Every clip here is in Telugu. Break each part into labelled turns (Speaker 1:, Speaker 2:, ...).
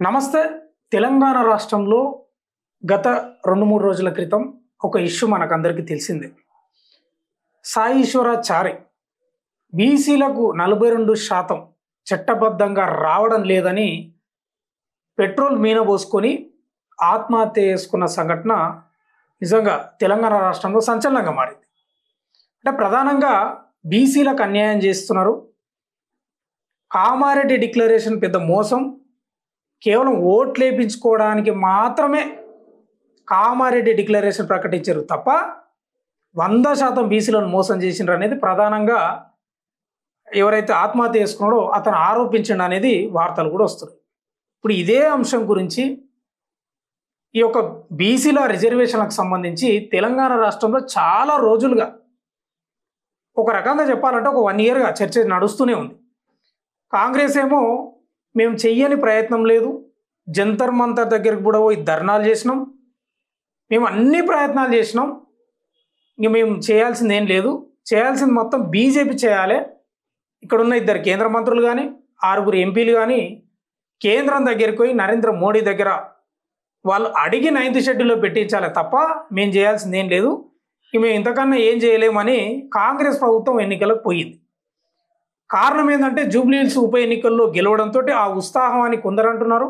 Speaker 1: నమస్తే. తెలంగాణ రాష్ట్రంలో గత 2-3 రోజుల క్రితం ఒక ఇష్యూ మనకందరికీ తెలిసిందే. సాయి ఈశ్వరాచారి బీసీలకు 42% చట్టబద్ధంగా రావడం లేదని పెట్రోల్ మీనబోసుకొని ఆత్మహత్య చేసుకున్న సంఘటన నిజంగా తెలంగాణ రాష్ట్రంలో సంచలనంగా మారింది. అంటే ప్రధానంగా బీసీలకు అన్యాయం చేస్తున్నారు. కామారెడ్డి డిక్లరేషన్ పెద్ద మోసం. కేవలం ఓట్లు వేయించుకోవడానికి మాత్రమే కామారెడ్డి డిక్లరేషన్ ప్రకటించారు తప్ప 100% బీసీలను మోసం చేసినారు అనేది ప్రధానంగా ఎవరైతే ఆత్మహత్య చేసుకున్నాడో అతను ఆరోపించండి అనేది వార్తలు కూడా వస్తున్నాయి. ఇప్పుడు ఇదే అంశం గురించి ఈ యొక్క బీసీల రిజర్వేషన్లకు సంబంధించి తెలంగాణ రాష్ట్రంలో చాలా రోజులుగా ఒక రకంగా చెప్పాలంటే ఒక 1 ఇయర్గా చర్చ నడుస్తూనే ఉంది. కాంగ్రెస్ ఏమో మేము చెయ్యని ప్రయత్నం లేదు, జంతర్ మంతర్ దగ్గరికి కూడా పోయి ధర్నాలు చేసినాం, మేము అన్ని ప్రయత్నాలు చేసినాం, ఇంక మేము చేయాల్సింది ఏం లేదు, చేయాల్సింది మొత్తం బీజేపీ చేయాలి. ఇక్కడున్న 2 కేంద్ర మంత్రులు కానీ 6 ఎంపీలు కానీ కేంద్రం దగ్గరికి పోయి నరేంద్ర మోడీ దగ్గర వాళ్ళు అడిగి 9th షెడ్యూల్లో పెట్టించాలి తప్ప మేము చేయాల్సింది ఏం లేదు, మేము ఇంతకన్నా ఏం చేయలేమని కాంగ్రెస్ ప్రభుత్వం ఎన్నికలకు పోయింది. కారణం ఏంటంటే జూబ్లీహిల్స్ ఉప ఎన్నికల్లో గెలవడంతో ఆ ఉత్సాహం అని కొందరు అంటున్నారు,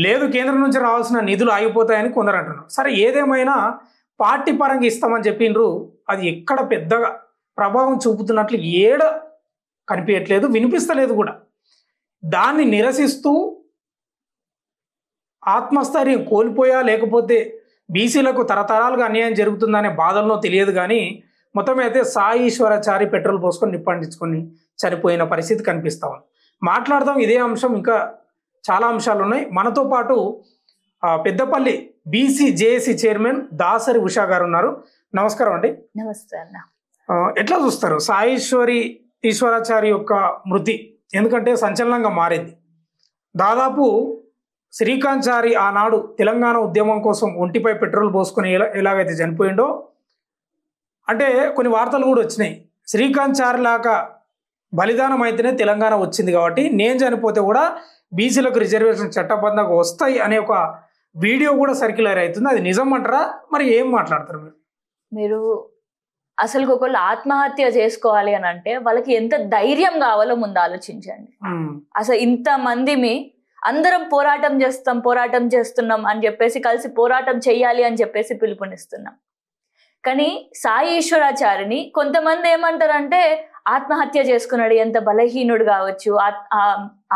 Speaker 1: లేదు కేంద్రం నుంచి రావాల్సిన నిధులు ఆగిపోతాయని కొందరు అంటున్నారు. సరే ఏదేమైనా పార్టీ పరంగా ఇస్తామని చెప్పిండ్రు, అది ఎక్కడ పెద్దగా ప్రభావం చూపుతున్నట్లు ఏడ కనిపించట్లేదు, వినిపిస్తలేదు కూడా. దాన్ని నిరసిస్తూ ఆత్మస్థైర్యం కోల్పోయా లేకపోతే బీసీలకు తరతరాలుగా అన్యాయం జరుగుతుందనే బాధల్లో తెలియదు కానీ మొత్తం అయితే సాయి ఈశ్వరాచారి పెట్రోల్ పోసుకొని నిప్పండించుకొని చనిపోయిన పరిస్థితి కనిపిస్తా ఉంది. మాట్లాడదాం ఇదే అంశం, ఇంకా చాలా అంశాలు ఉన్నాయి. మనతో పాటు Peddapalli BC JAC chairman Dasari Usha గారు ఉన్నారు. నమస్కారం అండి.
Speaker 2: నమస్తే అన్న.
Speaker 1: ఎట్లా చూస్తారు సాయి ఈశ్వరాచారి యొక్క మృతి? ఎందుకంటే సంచలనంగా మారింది. దాదాపు శ్రీకాంత్ చారి ఆనాడు తెలంగాణ ఉద్యమం కోసం ఒంటిపై పెట్రోల్ పోసుకొని ఎలాగైతే చనిపోయిండో, అంటే కొన్ని వార్తలు కూడా వచ్చినాయి, శ్రీకాంత్ చారి లాగా బలిదానం అయితేనే తెలంగాణ వచ్చింది కాబట్టి నేను చనిపోతే కూడా బీసీలకు రిజర్వేషన్ చట్టబద్ధంగా వస్తాయి అనే ఒక వీడియో కూడా సర్క్యులర్ అవుతుంది. అది నిజం అంటారా? మరి ఏం మాట్లాడతారు
Speaker 2: మీరు? అసలు ఒకళ్ళు ఆత్మహత్య చేసుకోవాలి అని అంటే వాళ్ళకి ఎంత ధైర్యం కావాలో ముందు ఆలోచించండి. అసలు ఇంతమంది అందరం పోరాటం చేస్తున్నాం అని చెప్పేసి కలిసి పోరాటం చెయ్యాలి అని చెప్పేసి పిలుపునిస్తున్నాం. కానీ సాయి ఈశ్వరాచారిని కొంతమంది ఏమంటారంటే ఆత్మహత్య చేసుకున్నాడు, ఎంత బలహీనుడు కావచ్చు,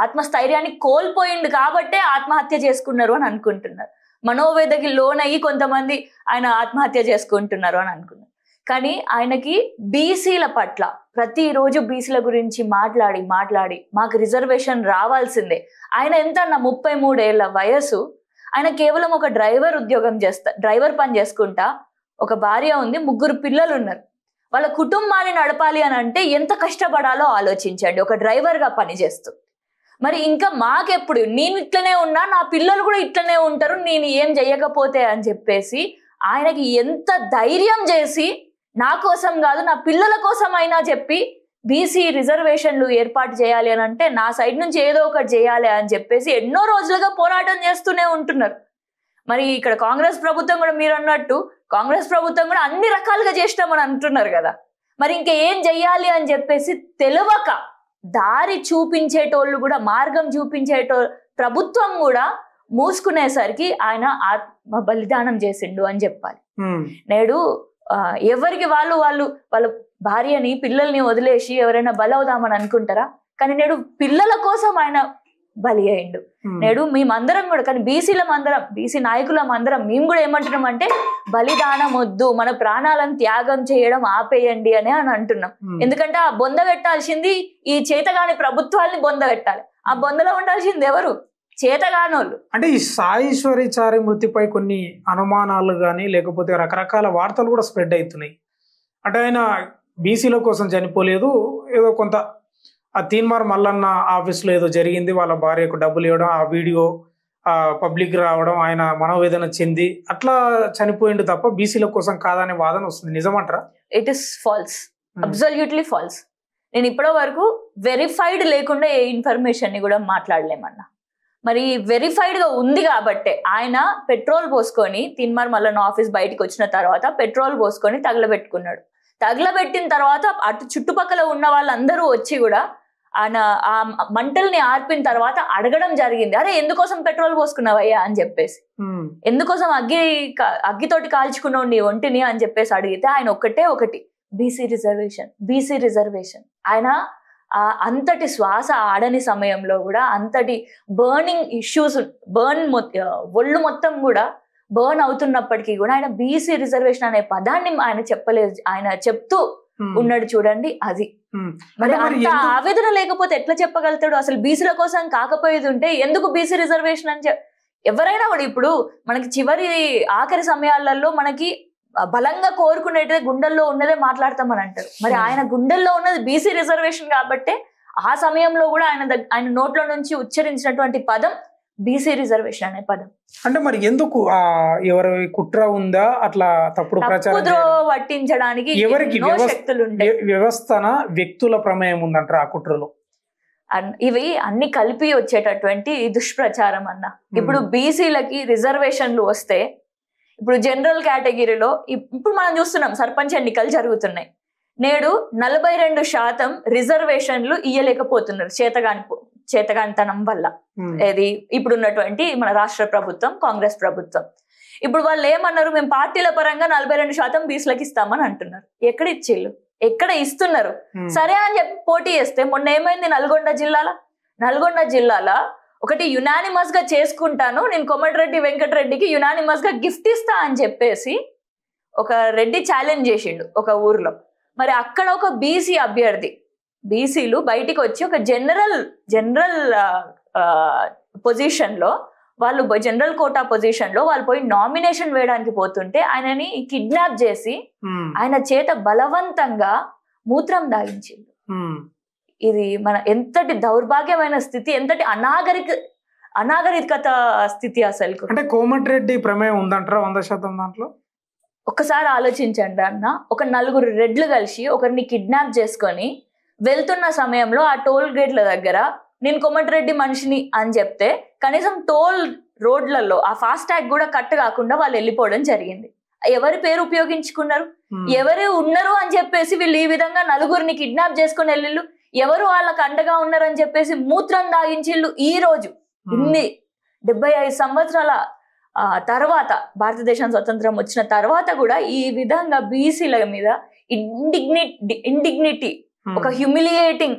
Speaker 2: ఆత్మస్థైర్యాన్ని కోల్పోయిండు కాబట్టే ఆత్మహత్య చేసుకున్నారు అని అనుకుంటున్నారు. మనోవేదకి లోనయ్యి కొంతమంది ఆయన ఆత్మహత్య చేసుకుంటున్నారు అని అనుకున్నారు. కానీ ఆయనకి బీసీల పట్ల ప్రతిరోజు బీసీల గురించి మాట్లాడి మాకు రిజర్వేషన్ రావాల్సిందే. ఆయన ఎంత అన్న 33 ఏళ్ల వయసు, ఆయన కేవలం ఒక డ్రైవర్ పని చేసుకుంటా, ఒక భార్య ఉంది, 3 పిల్లలు ఉన్నారు. వాళ్ళ కుటుంబాన్ని నడపాలి అని అంటే ఎంత కష్టపడాలో ఆలోచించండి ఒక డ్రైవర్గా పనిచేస్తూ. మరి ఇంకా మాకెప్పుడు నేను ఇట్లనే ఉన్నా, నా పిల్లలు కూడా ఇట్లనే ఉంటారు, నేను ఏం చెయ్యకపోతే అని చెప్పేసి ఆయనకి ఎంత ధైర్యం చేసి నా కోసం కాదు నా పిల్లల కోసం అయినా చెప్పి బీసీ రిజర్వేషన్లు ఏర్పాటు చేయాలి అని అంటే నా సైడ్ నుంచి ఏదో ఒకటి చేయాలి అని చెప్పేసి ఎన్నో రోజులుగా పోరాటం చేస్తూనే ఉంటున్నారు. మరి ఇక్కడ కాంగ్రెస్ ప్రభుత్వం కూడా మీరు అన్నట్టు కాంగ్రెస్ ప్రభుత్వం కూడా అన్ని రకాలుగా చేసినామని అంటున్నారు కదా. మరి ఇంకా ఏం చెయ్యాలి అని చెప్పేసి తెలియక దారి చూపించేటోళ్ళు కూడా, మార్గం ప్రభుత్వం కూడా మూసుకునేసరికి ఆయన ఆత్మ బలిదానం చేసిండు అని చెప్పాలి. నేడు ఎవరికి వాళ్ళ భార్యని పిల్లల్ని వదిలేసి ఎవరైనా బలవుదామని అనుకుంటారా? కానీ నేడు పిల్లల కోసం ఆయన బలి అయిండు. నేడు మేమందరం కూడా, కానీ బీసీ నాయకులమందరం మేము కూడా ఏమంటున్నాం అంటే బలిదానం వద్దు, మన ప్రాణాలను త్యాగం చేయడం ఆపేయండి అని అంటున్నాం. ఎందుకంటే ఆ బొంద పెట్టాల్సింది ఈ చేతగాని ప్రభుత్వాల్ని బొంద పెట్టాలి. ఆ బొందలో ఉండాల్సింది ఎవరు? చేతగానోళ్ళు.
Speaker 1: అంటే ఈ సాయి ఈశ్వరాచారి మృతిపై కొన్ని అనుమానాలు కానీ లేకపోతే రకరకాల వార్తలు కూడా స్ప్రెడ్ అవుతున్నాయి. అంటే ఆయన బీసీల కోసం చనిపోలేదు, ఏదో కొంత ఆ తీన్మార్ మల్లన్న ఆఫీస్లో ఏదో జరిగింది, వాళ్ళ భార్యకు డబ్బులు ఇవ్వడం, ఆ వీడియో పబ్లిక్ రావడం, ఆయన మనోవేదన చెంది అట్లా చనిపోయిండు తప్ప బీసీల కోసం కాదనే వాదన వస్తుంది. నిజమంటారా?
Speaker 2: It is false, absolutely false. నేను ఇప్పటి వరకు వెరిఫైడ్ లేకుండా ఏ ఇన్ఫర్మేషన్ ని కూడా మాట్లాడలేమన్నా. మరి వెరిఫైడ్ గా ఉంది కాబట్టి ఆయన పెట్రోల్ పోసుకొని తిన్మార్ మల్లన్న ఆఫీస్ బయటకు వచ్చిన తర్వాత పెట్రోల్ పోసుకొని తగలబెట్టుకున్నాడు. తగలబెట్టిన తర్వాత అటు చుట్టుపక్కల ఉన్న వాళ్ళందరూ వచ్చి కూడా ఆయన ఆ మంటల్ని ఆర్పిన తర్వాత అడగడం జరిగింది, అరే ఎందుకోసం పెట్రోల్ పోసుకున్నావయ్యా అని చెప్పేసి, ఎందుకోసం అగ్గితోటి కాల్చుకున్నావు నీ ఒంటిని అని చెప్పేసి అడిగితే ఆయన ఒకటి బీసీ రిజర్వేషన్. ఆయన అంతటి శ్వాస ఆడని సమయంలో కూడా అంతటి బర్నింగ్ ఇష్యూస్ ఒళ్ళు మొత్తం కూడా బర్న్ అవుతున్నప్పటికీ కూడా ఆయన బీసీ రిజర్వేషన్ అనే పదాన్ని ఆయన చెప్పలేదు, ఆయన చెప్తూ ఉన్నాడు చూడండి. అది మరి అంత ఆవేదన లేకపోతే ఎట్లా చెప్పగలుగుతాడు? అసలు బీసీల కోసం కాకపోయేది ఉంటే ఎందుకు బీసీ రిజర్వేషన్ అని ఎవరైనా కూడా ఇప్పుడు మనకి ఆఖరి సమయాలలో మనకి బలంగా కోరుకునేదే గుండెల్లో ఉన్నదే మాట్లాడతామని అంటారు. మరి ఆయన గుండెల్లో ఉన్నది బీసీ రిజర్వేషన్ కాబట్టి ఆ సమయంలో కూడా ఆయన నోట్లో నుంచి ఉచ్చరించినటువంటి పదం బీసీ రిజర్వేషన్ అనే పదం.
Speaker 1: అంటే మరి ఎందుకు ఎవరి కుట్ర ఉందా అట్లా తప్పుడు ప్రచారం
Speaker 2: పట్టించడానికి
Speaker 1: ఎవరికి శక్తులు ఉంటాయి? వ్యవస్థన వ్యక్తుల ప్రమేయం ఉందంటారు ఆ కుట్రలో?
Speaker 2: ఇవి అన్ని కలిపి వచ్చేటటువంటి దుష్ప్రచారం అన్న. ఇప్పుడు బీసీలకి రిజర్వేషన్లు వస్తే ఇప్పుడు జనరల్ కేటగిరీలో ఇప్పుడు మనం చూస్తున్నాం సర్పంచ్ ఎన్నికలు జరుగుతున్నాయి. నేడు 42% రిజర్వేషన్లు ఇయ్యలేకపోతున్నారు చేతగానితనం వల్ల. ఇది ఇప్పుడున్నటువంటి మన రాష్ట్ర ప్రభుత్వం, కాంగ్రెస్ ప్రభుత్వం. ఇప్పుడు వాళ్ళు ఏమన్నారు, మేము పార్టీల పరంగా 42% బీసీలకు ఇస్తామని అంటున్నారు. ఎక్కడ ఇస్తున్నారు? సరే అని చెప్పి పోటీ చేస్తే మొన్న ఏమైంది నల్గొండ జిల్లాల ఒకటి యునానిమస్ గా చేసుకుంటాను నేను, కోమటిరెడ్డి వెంకటరెడ్డికి యునానిమస్ గా గిఫ్ట్ ఇస్తా అని చెప్పేసి ఒక రెడ్డి ఛాలెంజ్ చేసిండు ఒక ఊర్లో. మరి అక్కడ ఒక బీసీ అభ్యర్థి, బీసీలు బయటికి వచ్చి ఒక జనరల్ పొజిషన్ లో వాళ్ళు జనరల్ కోటా పొజిషన్ లో వాళ్ళు పోయి నామినేషన్ వేయడానికి పోతుంటే ఆయనని కిడ్నాప్ చేసి ఆయన చేత బలవంతంగా మూత్రం దాగించిండు. ఇది మన ఎంతటి దౌర్భాగ్యమైన స్థితి, ఎంతటి అనాగరికత స్థితి అసలు.
Speaker 1: అంటే కోమటిరెడ్డి ప్రమేయం ఉందంటారా 100% దాంట్లో?
Speaker 2: ఒక్కసారి ఆలోచించండి అన్న, ఒక 4 రెడ్లు కలిసి ఒకరిని కిడ్నాప్ చేసుకొని వెళ్తున్న సమయంలో ఆ టోల్ గేట్ల దగ్గర నేను కోమటిరెడ్డి మనిషిని అని చెప్తే కనీసం టోల్ రోడ్లలో ఆ ఫాస్ట్ ట్యాగ్ కూడా కట్ కాకుండా వాళ్ళు వెళ్ళిపోవడం జరిగింది. ఎవరి పేరు ఉపయోగించుకున్నారు? ఎవరు ఉన్నారు అని చెప్పేసి వీళ్ళు ఈ విధంగా 4గురిని కిడ్నాప్ చేసుకుని వెళ్ళిళ్ళు. ఎవరు వాళ్ళకి అండగా ఉన్నారని చెప్పేసి మూత్రం దాగించిళ్ళు. ఈ రోజు 75 సంవత్సరాల తర్వాత భారతదేశం స్వతంత్రం వచ్చిన తర్వాత కూడా ఈ విధంగా బీసీల మీద ఇండిగ్నిటీ ఒక హ్యూమిలియేటింగ్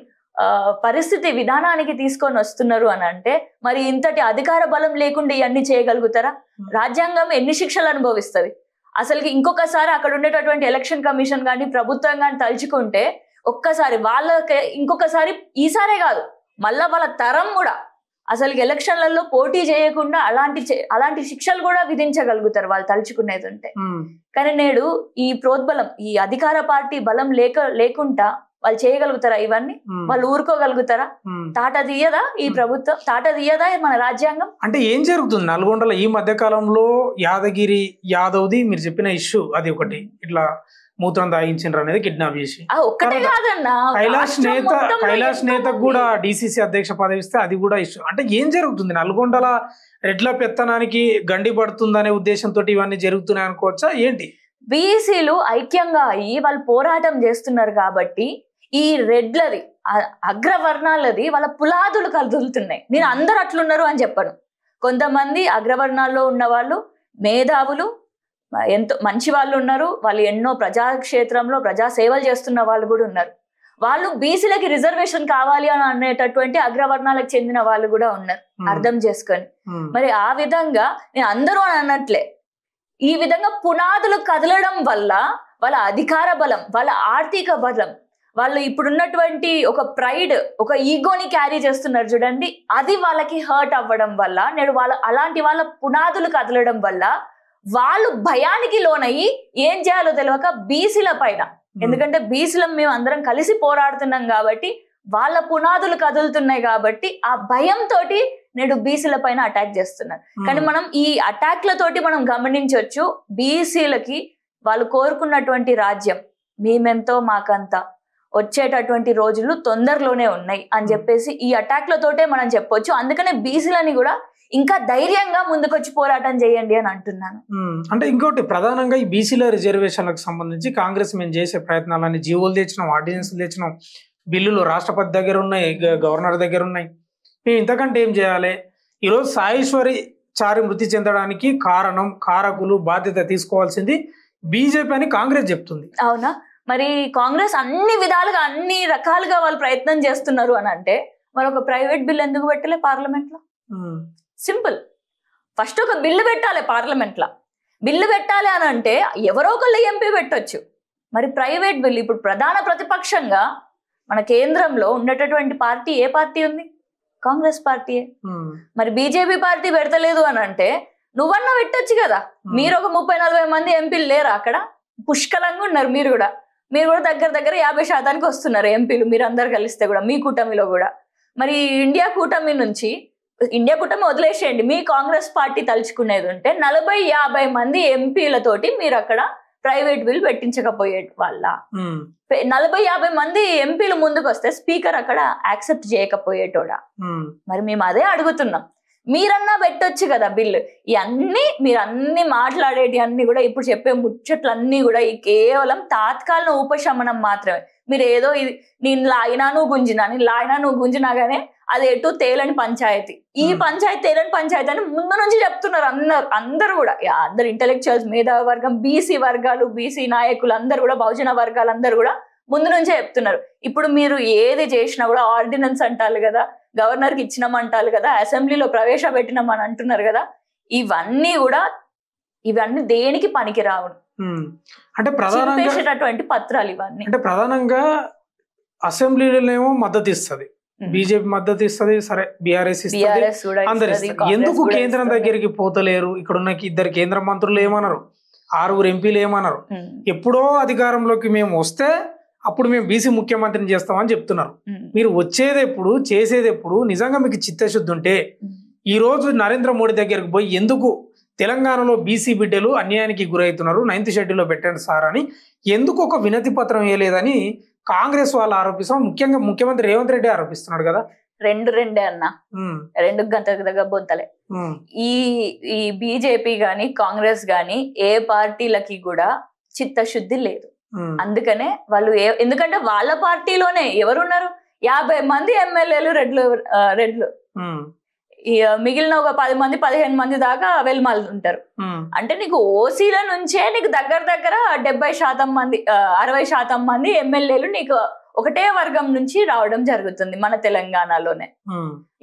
Speaker 2: పరిస్థితి విధానానికి తీసుకొని వస్తున్నారు అని అంటే మరి ఇంతటి అధికార బలం లేకుండా ఇవన్నీ చేయగలుగుతారా? రాజ్యాంగం ఎన్ని శిక్షలు అనుభవిస్తుంది? అసలుకి ఇంకొకసారి అక్కడ ఉండేటటువంటి ఎలక్షన్ కమిషన్ కానీ ప్రభుత్వం కానీ తలుచుకుంటే ఒక్కసారి వాళ్ళకి ఇంకొకసారి ఈసారే కాదు మళ్ళా వాళ్ళ తరం కూడా అసలు ఎలక్షన్లలో పోటీ చేయకుండా అలాంటి శిక్షలు కూడా విధించగలుగుతారు వాళ్ళు తలుచుకునేది ఉంటే. కానీ నేడు ఈ ప్రోద్బలం, ఈ అధికార పార్టీ బలం లేకుండా వాళ్ళు చేయగలుగుతారా? ఇవన్నీ వాళ్ళు ఊరుకోగలుగుతారా? తాట తీయదా ఈ ప్రభుత్వం? తాట తీయదా మన రాజ్యాంగం?
Speaker 1: అంటే ఏం జరుగుతుంది నల్గొండలో ఈ మధ్య కాలంలో? యాదగిరి యాదవ్ది మీరు చెప్పిన ఇష్యూ అది ఒకటి, ఇట్లా మూత్రం దాగించారు అనేది కిడ్నాప్ చేసి. కైలాష్ నేతకు కూడా డిసిసి అధ్యక్ష పదవి ఇస్తే అది కూడా ఇష్యూ. అంటే ఏం జరుగుతుంది నల్గొండల? రెడ్ల పెత్తనానికి గండి పడుతుందనే ఉద్దేశంతో ఇవన్నీ జరుగుతున్నాయి అనుకోవచ్చా ఏంటి?
Speaker 2: బీసీలు ఐక్యంగా అయ్యి వాళ్ళు పోరాటం చేస్తున్నారు కాబట్టి ఈ రెడ్లది అగ్రవర్ణాలది వాళ్ళ పులాదులు కదులుతున్నాయి. నేను అందరు అట్లున్నారు అని చెప్పను. కొంతమంది అగ్రవర్ణాల్లో ఉన్న వాళ్ళు మేధావులు, ఎంతో మంచి వాళ్ళు ఉన్నారు. వాళ్ళు ఎన్నో ప్రజాక్షేత్రంలో ప్రజా సేవలు చేస్తున్న వాళ్ళు కూడా ఉన్నారు. వాళ్ళు బీసీలకి రిజర్వేషన్ కావాలి అని అనేటటువంటి అగ్రవర్ణాలకు చెందిన వాళ్ళు కూడా ఉన్నారు. అర్థం చేసుకొని మరి ఆ విధంగా నేను అందరూ అని అన్నట్లే ఈ విధంగా పునాదులు కదలడం వల్ల వాళ్ళ అధికార బలం, వాళ్ళ ఆర్థిక బలం, వాళ్ళు ఇప్పుడున్నటువంటి ఒక ప్రైడ్, ఒక ఈగోని క్యారీ చేస్తున్నారు చూడండి, అది వాళ్ళకి హర్ట్ అవ్వడం వల్ల నేడు అలాంటి వాళ్ళ పునాదులు కదలడం వల్ల వాళ్ళు భయానికి లోనయ్యి ఏం చేయాలో తెలియక బీసీల పైన, ఎందుకంటే బీసీలం మేము అందరం కలిసి పోరాడుతున్నాం కాబట్టి వాళ్ళ పునాదులు కదులుతున్నాయి కాబట్టి ఆ భయంతో నేడు బీసీల పైన అటాక్ చేస్తున్నారు. కానీ మనం ఈ అటాక్లతోటి మనం గమనించవచ్చు బీసీలకి వాళ్ళు కోరుకున్నటువంటి రాజ్యం మేమెంతో మాకంతా, వచ్చేటటువంటి రోజులు తొందరలోనే ఉన్నాయి అని చెప్పేసి ఈ అటాక్లతోటే మనం చెప్పొచ్చు. అందుకనే బీసీలని కూడా ఇంకా ధైర్యంగా ముందుకొచ్చి పోరాటం చేయండి అని అంటున్నాను.
Speaker 1: అంటే ఇంకోటి ప్రధానంగా ఈ బీసీల రిజర్వేషన్లకు సంబంధించి కాంగ్రెస్ మేము చేసే ప్రయత్నాలని జీవోలు తెచ్చినాం, ఆర్డినెన్స్లు తెచ్చినాం, బిల్లులు రాష్ట్రపతి దగ్గర ఉన్నాయి, గవర్నర్ దగ్గర ఉన్నాయి. మేము ఇంతకంటే ఏం చేయాలి? ఈరోజు సాయేశ్వరి చారి మృతి చెందడానికి కారకులు బాధ్యత తీసుకోవాల్సింది బీజేపీ అని కాంగ్రెస్ చెప్తుంది.
Speaker 2: అవునా? మరి కాంగ్రెస్ అన్ని విధాలుగా అన్ని రకాలుగా వాళ్ళు ప్రయత్నం చేస్తున్నారు అని అంటే మరి ఒక ప్రైవేట్ బిల్ ఎందుకు పెట్టలే పార్లమెంట్ లో? సింపుల్. ఫస్ట్ ఒక బిల్లు పెట్టాలి పార్లమెంట్ లో. బిల్లు పెట్టాలి అని అంటే ఎవరో ఒకళ్ళు ఎంపీ పెట్టొచ్చు. మరి ప్రైవేట్ బిల్ ఇప్పుడు ప్రధాన ప్రతిపక్షంగా మన కేంద్రంలో ఉన్నటువంటి పార్టీ ఏ పార్టీ ఉంది? కాంగ్రెస్ పార్టీయే. మరి బీజేపీ పార్టీ పెడతలేదు అని అంటే నువ్వన్నా పెట్టొచ్చు కదా. మీరు ఒక 30-40 మంది ఎంపీలు లేరా అక్కడ? పుష్కలంగా ఉన్నారు. మీరు కూడా దగ్గర 50% వస్తున్నారు ఎంపీలు మీరు అందరు కలిస్తే కూడా, మీ కూటమిలో కూడా. మరి ఇండియా కూటమి వదిలేసేయండి, మీ కాంగ్రెస్ పార్టీ తలుచుకునేది ఉంటే 40-50 మంది ఎంపీలతోటి మీరు అక్కడ ప్రైవేట్ బిల్ పెట్టించకపోయే వాళ్ళ. 40-50 మంది ఎంపీలు ముందుకు వస్తే స్పీకర్ అక్కడ యాక్సెప్ట్ చేయకపోయేటోడా? మరి మేము అదే అడుగుతున్నాం. మీరన్నా పెట్టొచ్చు కదా బిల్లు. మీరు అన్ని మాట్లాడేటి అన్ని కూడా ఇప్పుడు చెప్పే ముచ్చట్లన్నీ కూడా ఈ కేవలం తాత్కాలిక ఉపశమనం మాత్రమే. మీరు ఏదో ఇది నేను లాగినా నువ్వు గుంజినాగానే అది ఎటు తేలని పంచాయతీ, ఈ పంచాయతీ తేలని పంచాయతీ అని ముందు నుంచి చెప్తున్నారు అందరూ కూడా. అందరు ఇంటెలెక్చువల్స్, మేధావి వర్గం, బీసీ వర్గాలు, బీసీ నాయకులు అందరు కూడా, బహుజన వర్గాలు అందరూ కూడా ముందు నుంచే చెప్తున్నారు. ఇప్పుడు మీరు ఏది చేసినా కూడా ఆర్డినెన్స్ అంటారు కదా, గవర్నర్ కి ఇచ్చినామంటారు కదా, అసెంబ్లీలో ప్రవేశపెట్టినామని అంటున్నారు కదా. ఇవన్నీ దేనికి పనికి రావు.
Speaker 1: అంటే
Speaker 2: ప్రధానమైనటువంటి పత్రాలు ఇవన్నీ.
Speaker 1: అంటే ప్రధానంగా అసెంబ్లీలోనేమో మద్దతు ఇస్తుంది, బీజేపీ మద్దతు ఇస్తుంది, సరే బీఆర్ఎస్ ఇస్తుంది, అందరు ఇస్తారు. ఎందుకు కేంద్రం దగ్గరికి పోతలేరు? ఇక్కడ ఉన్న 2 కేంద్ర మంత్రులు ఏమన్నారు, 6 ఎంపీలు ఏమన్నారు? ఎప్పుడో అధికారంలోకి మేము వస్తే అప్పుడు మేము బీసీ ముఖ్యమంత్రిని చేస్తామని చెప్తున్నారు. మీరు వచ్చేది ఎప్పుడు, చేసేది ఎప్పుడు? నిజంగా మీకు చిత్తశుద్ధి ఉంటే ఈ రోజు నరేంద్ర మోడీ దగ్గరకు పోయి ఎందుకు తెలంగాణలో బీసీ బిడ్డలు అన్యాయానికి గురవుతున్నారు, 9th షెడ్యూల్లో పెట్టండి సార్ అని ఎందుకు ఒక వినతి పత్రం వేయలేదని కాంగ్రెస్ వాళ్ళు ఆరోపిస్తాం. ముఖ్యంగా ముఖ్యమంత్రి రేవంత్ రెడ్డి ఆరోపిస్తున్నాడు కదా.
Speaker 2: రెండే అన్న, 2 గంటల దగ్గర బొంతలే. ఈ బీజేపీ గాని కాంగ్రెస్ గాని ఏ పార్టీలకి కూడా చిత్తశుద్ధి లేదు. అందుకనే వాళ్ళు ఎందుకంటే వాళ్ళ పార్టీలోనే ఎవరున్నారు? 50 మంది ఎమ్మెల్యేలు రెడ్లు, మిగిలిన ఒక 10 మంది 15 మంది దాకా వెల్మాలు ఉంటారు. అంటే నీకు ఓసీల నుంచే నీకు దగ్గర 70% మంది 60% మంది ఎమ్మెల్యేలు నీకు ఒకటే వర్గం నుంచి రావడం జరుగుతుంది మన తెలంగాణలోనే.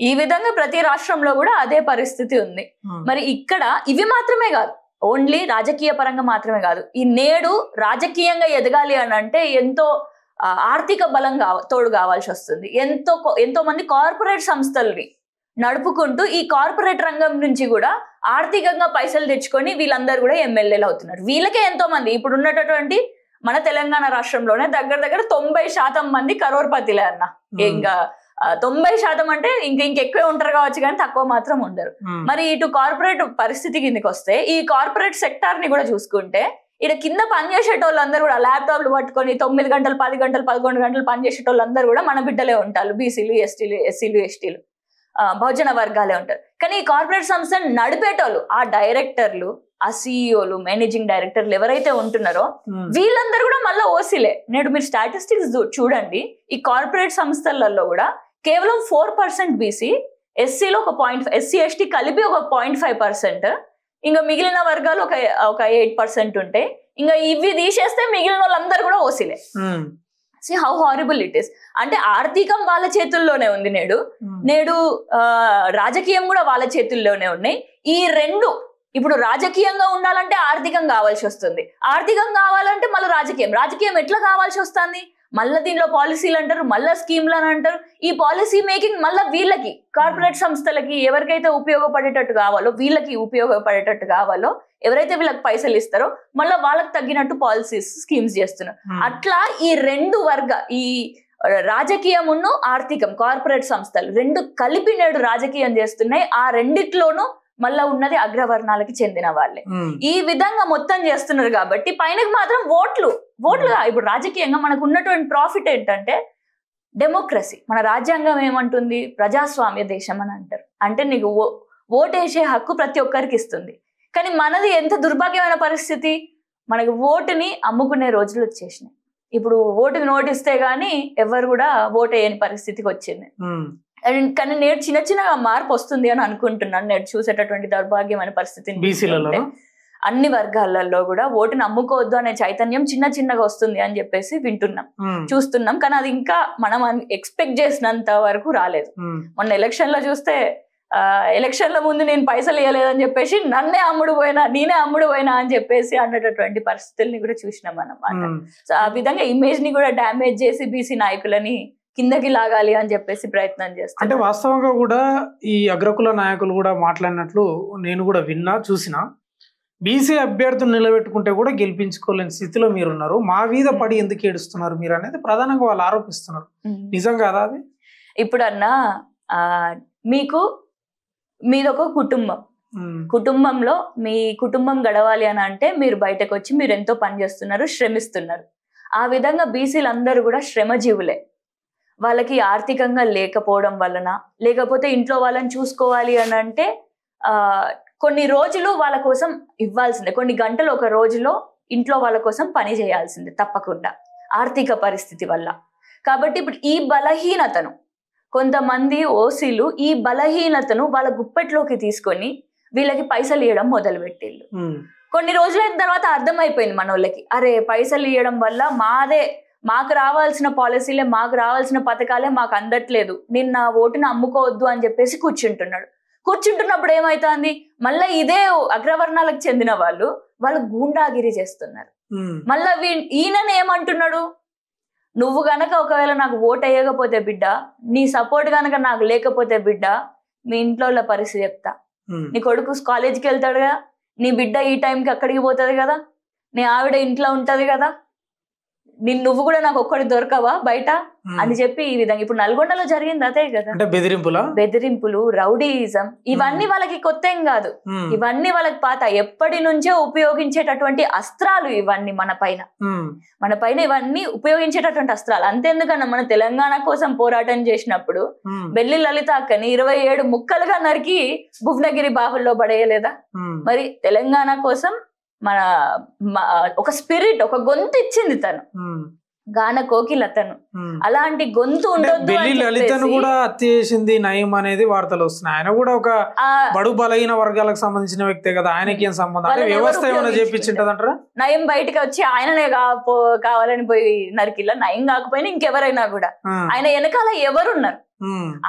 Speaker 2: ఈ విధంగా ప్రతి రాష్ట్రంలో కూడా అదే పరిస్థితి ఉంది. మరి ఇక్కడ ఇవి మాత్రమే కాదు, ఓన్లీ రాజకీయ పరంగా మాత్రమే కాదు, ఈ నేడు రాజకీయంగా ఎదగాలి అని అంటే ఎంతో ఆర్థిక బలం తోడు కావాల్సి వస్తుంది. ఎంతో మంది కార్పొరేట్ సంస్థల్ని నడుపుకుంటూ ఈ కార్పొరేట్ రంగం నుంచి కూడా ఆర్థికంగా పైసలు తెచ్చుకొని వీళ్ళందరూ కూడా ఎమ్మెల్యేలు అవుతున్నారు. వీళ్ళకే ఎంతో మంది ఇప్పుడు ఉన్నటువంటి మన తెలంగాణ రాష్ట్రంలోనే దగ్గర 90% మంది కరోర్పతిలే అన్న. ఇంకా 90% అంటే ఇంకెక్కువే ఉంటారు కావచ్చు కానీ తక్కువ మాత్రం ఉండరు. మరి ఇటు కార్పొరేట్ పరిస్థితి కిందకి వస్తే ఈ కార్పొరేట్ సెక్టార్ ని కూడా చూసుకుంటే ఇక్కడ కింద పనిచేసేటోళ్ళందరూ కూడా ల్యాప్టాప్లు పట్టుకొని 9 గంటలు 10 గంటలు 11 గంటలు పనిచేసేటోళ్ళందరూ కూడా మన బిడ్డలే ఉంటారు. బీసీలు, ఎస్సీలు, ఎస్టీలు, బహుజన వర్గాలే ఉంటారు. కానీ ఈ కార్పొరేట్ సంస్థను నడిపేటోళ్ళు, ఆ డైరెక్టర్లు, ఆ సిఇఓలు, మేనేజింగ్ డైరెక్టర్లు ఎవరైతే ఉంటున్నారో వీళ్ళందరూ కూడా మళ్ళీ ఓసీలే. నేడు మీరు స్టాటిస్టిక్స్ చూడండి, ఈ కార్పొరేట్ సంస్థలలో కూడా కేవలం 4% బీసీ, ఎస్సీలో ఎస్సీ ఎస్టీ కలిపి ఒక 0.5%, ఇంకా మిగిలిన వర్గాలు ఒక 8% ఉంటాయి. ఇంకా ఇవి తీసేస్తే మిగిలిన వాళ్ళందరూ కూడా ఓసీలే. See how horrible it is. అంటే ఆర్థికం వాళ్ళ చేతుల్లోనే ఉంది నేడు రాజకీయం కూడా వాళ్ళ చేతుల్లోనే ఉన్నాయి. ఈ రెండు ఇప్పుడు రాజకీయంగా ఉండాలంటే ఆర్థికం కావాల్సి వస్తుంది, ఆర్థికం కావాలంటే మళ్ళీ రాజకీయం ఎట్లా కావాల్సి వస్తుంది? మళ్ళీ దీనిలో పాలసీలు అంటారు, మళ్ళీ స్కీమ్లు అని అంటారు. ఈ పాలసీ మేకింగ్ మళ్ళీ వీళ్ళకి కార్పొరేట్ సంస్థలకి ఎవరికైతే ఉపయోగపడేటట్టు కావాలో, వీళ్ళకి ఉపయోగపడేటట్టు కావాలో, ఎవరైతే వీళ్ళకి పైసలు ఇస్తారో మళ్ళీ వాళ్ళకి తగ్గినట్టు పాలసీస్ స్కీమ్స్ చేస్తున్నారు. అట్లా ఈ రెండు ఈ రాజకీయమును ఆర్థికం, కార్పొరేట్ సంస్థలు రెండు కలిపి నేడు రాజకీయం చేస్తున్నాయి. ఆ రెండిట్లోనూ మళ్ళా ఉన్నది అగ్రవర్ణాలకి చెందిన వాళ్ళే. ఈ విధంగా మొత్తం చేస్తున్నారు కాబట్టి పైనకి మాత్రం ఓట్లు ఓట్లు ఇప్పుడు రాజకీయంగా మనకు ఉన్నటువంటి ప్రాఫిట్ ఏంటంటే డెమోక్రసీ. మన రాజ్యాంగం ఏమంటుంది? ప్రజాస్వామ్య దేశం అని అంటారు. అంటే నీకు ఓటేసే హక్కు ప్రతి ఒక్కరికి ఇస్తుంది. కానీ మనది ఎంత దుర్భాగ్యమైన పరిస్థితి, మనకి ఓటుని అమ్ముకునే రోజులు వచ్చేసినాయి. ఇప్పుడు ఓటుకి నోటిస్తే గానీ ఎవరు కూడా ఓటు వేయని పరిస్థితికి వచ్చింది. కానీ నేడు చిన్న చిన్నగా మార్పు వస్తుంది అని అనుకుంటున్నాను. నేడు చూసేటటువంటి దౌర్భాగ్యమైన పరిస్థితిని అన్ని వర్గాలలో కూడా ఓటుని అమ్ముకోవద్దు అనే చైతన్యం చిన్న చిన్నగా వస్తుంది అని చెప్పేసి వింటున్నాం, చూస్తున్నాం. కానీ అది ఇంకా మనం ఎక్స్పెక్ట్ చేసినంత వరకు రాలేదు. మొన్న ఎలక్షన్ లో చూస్తే ఎలక్షన్ల ముందు నేను పైసలు ఇవ్వలేదని చెప్పేసి నేనే అమ్ముడు పోయినా అని చెప్పేసి అన్నటువంటి పరిస్థితుల్ని కూడా చూసినాం అన్నమాట. సో ఆ విధంగా ఇమేజ్ ని కూడా డ్యామేజ్ చేసి బీసీ నాయకులని కిందకి లాగాలి అని చెప్పేసి ప్రయత్నం చేస్తాను.
Speaker 1: అంటే వాస్తవంగా కూడా ఈ అగ్రకుల నాయకులు కూడా మాట్లాడినట్లు నేను కూడా విన్నా, చూసినా. బీసీ అభ్యర్థులు నిలబెట్టుకుంటే కూడా గెలిపించుకోలేని స్థితిలో మీరున్నారు, మా మీద పడి ఎందుకు ఏడుస్తున్నారు మీరు అనేది ప్రధానంగా వాళ్ళు ఆరోపిస్తున్నారు. నిజం కాదా అది?
Speaker 2: ఇప్పుడన్నా మీదొక కుటుంబంలో మీ కుటుంబం గడవాలి అని అంటే మీరు బయటకు వచ్చి మీరు ఎంతో పని చేస్తున్నారు, శ్రమిస్తున్నారు. ఆ విధంగా బీసీలు అందరూ కూడా శ్రమజీవులే. వాళ్ళకి ఆర్థికంగా లేకపోవడం వలన, లేకపోతే ఇంట్లో వాళ్ళని చూసుకోవాలి అని అంటే కొన్ని రోజులు వాళ్ళ కోసం ఇవ్వాల్సిందే, కొన్ని గంటలు ఒక రోజులో ఇంట్లో వాళ్ళ కోసం పని చేయాల్సిందే తప్పకుండా ఆర్థిక పరిస్థితి వల్ల. కాబట్టి ఇప్పుడు ఈ బలహీనతను కొంతమంది ఓసీలు ఈ బలహీనతను వాళ్ళ గుప్పెట్లోకి తీసుకొని వీళ్ళకి పైసలు ఇవ్వడం మొదలుపెట్టిళ్ళు. కొన్ని రోజులైన తర్వాత అర్థమైపోయింది మన వాళ్ళకి, అరే పైసలు ఇవ్వడం వల్ల మాకు రావాల్సిన పాలసీలే, మాకు రావాల్సిన పథకాలే మాకు అందట్లేదు, నిన్న ఓటుని అమ్ముకోవద్దు అని చెప్పేసి కూర్చుంటున్నప్పుడు ఏమైతుంది, మళ్ళీ ఇదే అగ్రవర్ణాలకు చెందిన వాళ్ళు గూండాగిరి చేస్తున్నారు. మళ్ళా ఈయనని ఏమంటున్నాడు, నువ్వు గనక ఒకవేళ నాకు ఓటు వేయకపోతే బిడ్డ, నీ సపోర్ట్ గనక నాకు లేకపోతే బిడ్డ, మీ ఇంట్లో పరిస్థితి చెప్తా. నీ కొడుకు కాలేజీకి వెళ్తాడు కదా, నీ బిడ్డ ఈ టైంకి అక్కడికి పోతుంది కదా, నీ ఆవిడ ఇంట్లో ఉంటది కదా, నువ్వు కూడా నాకు ఒక్కడి దొరకవా బయట అని చెప్పి ఈ విధంగా. ఇప్పుడు నల్గొండలో జరిగింది అదే కదా, బెదిరింపులు, రౌడీయిజం, ఇవన్నీ వాళ్ళకి కొత్త ఏం కాదు, ఇవన్నీ వాళ్ళకి పాత ఎప్పటి నుంచే ఉపయోగించేటటువంటి అస్త్రాలు ఇవన్నీ మన పైన ఇవన్నీ ఉపయోగించేటటువంటి అస్త్రాలు. అంతేందుకన్నా మన తెలంగాణ కోసం పోరాటం చేసినప్పుడు బెల్లి లలిత అక్కని 27 ముక్కలుగా నరికి భువనగిరి బావుల్లో పడేయలేదా? మరి తెలంగాణ కోసం మన ఒక స్పిరిట్, ఒక గొంతు ఇచ్చింది తను, గాన కోకిలతను. అలాంటి గొంతు ఉండొద్దు.
Speaker 1: లలితను కూడా హత్య చేసింది నయం అనేది వార్తలు వస్తున్నాయి. ఆయన కూడా ఒక బడు బలహీన వర్గాలకు సంబంధించిన వ్యక్తే కదా, ఆయనకి ఏం సంబంధం? వ్యవస్థ ఏమైనా చేపించింటదంటారా? నయం
Speaker 2: బయటకు వచ్చి ఆయననే కావాలని పోయి నరికిల్లా, నయం కాకపోయినా ఇంకెవరైనా కూడా ఆయన వెనకాల ఎవరున్నారు?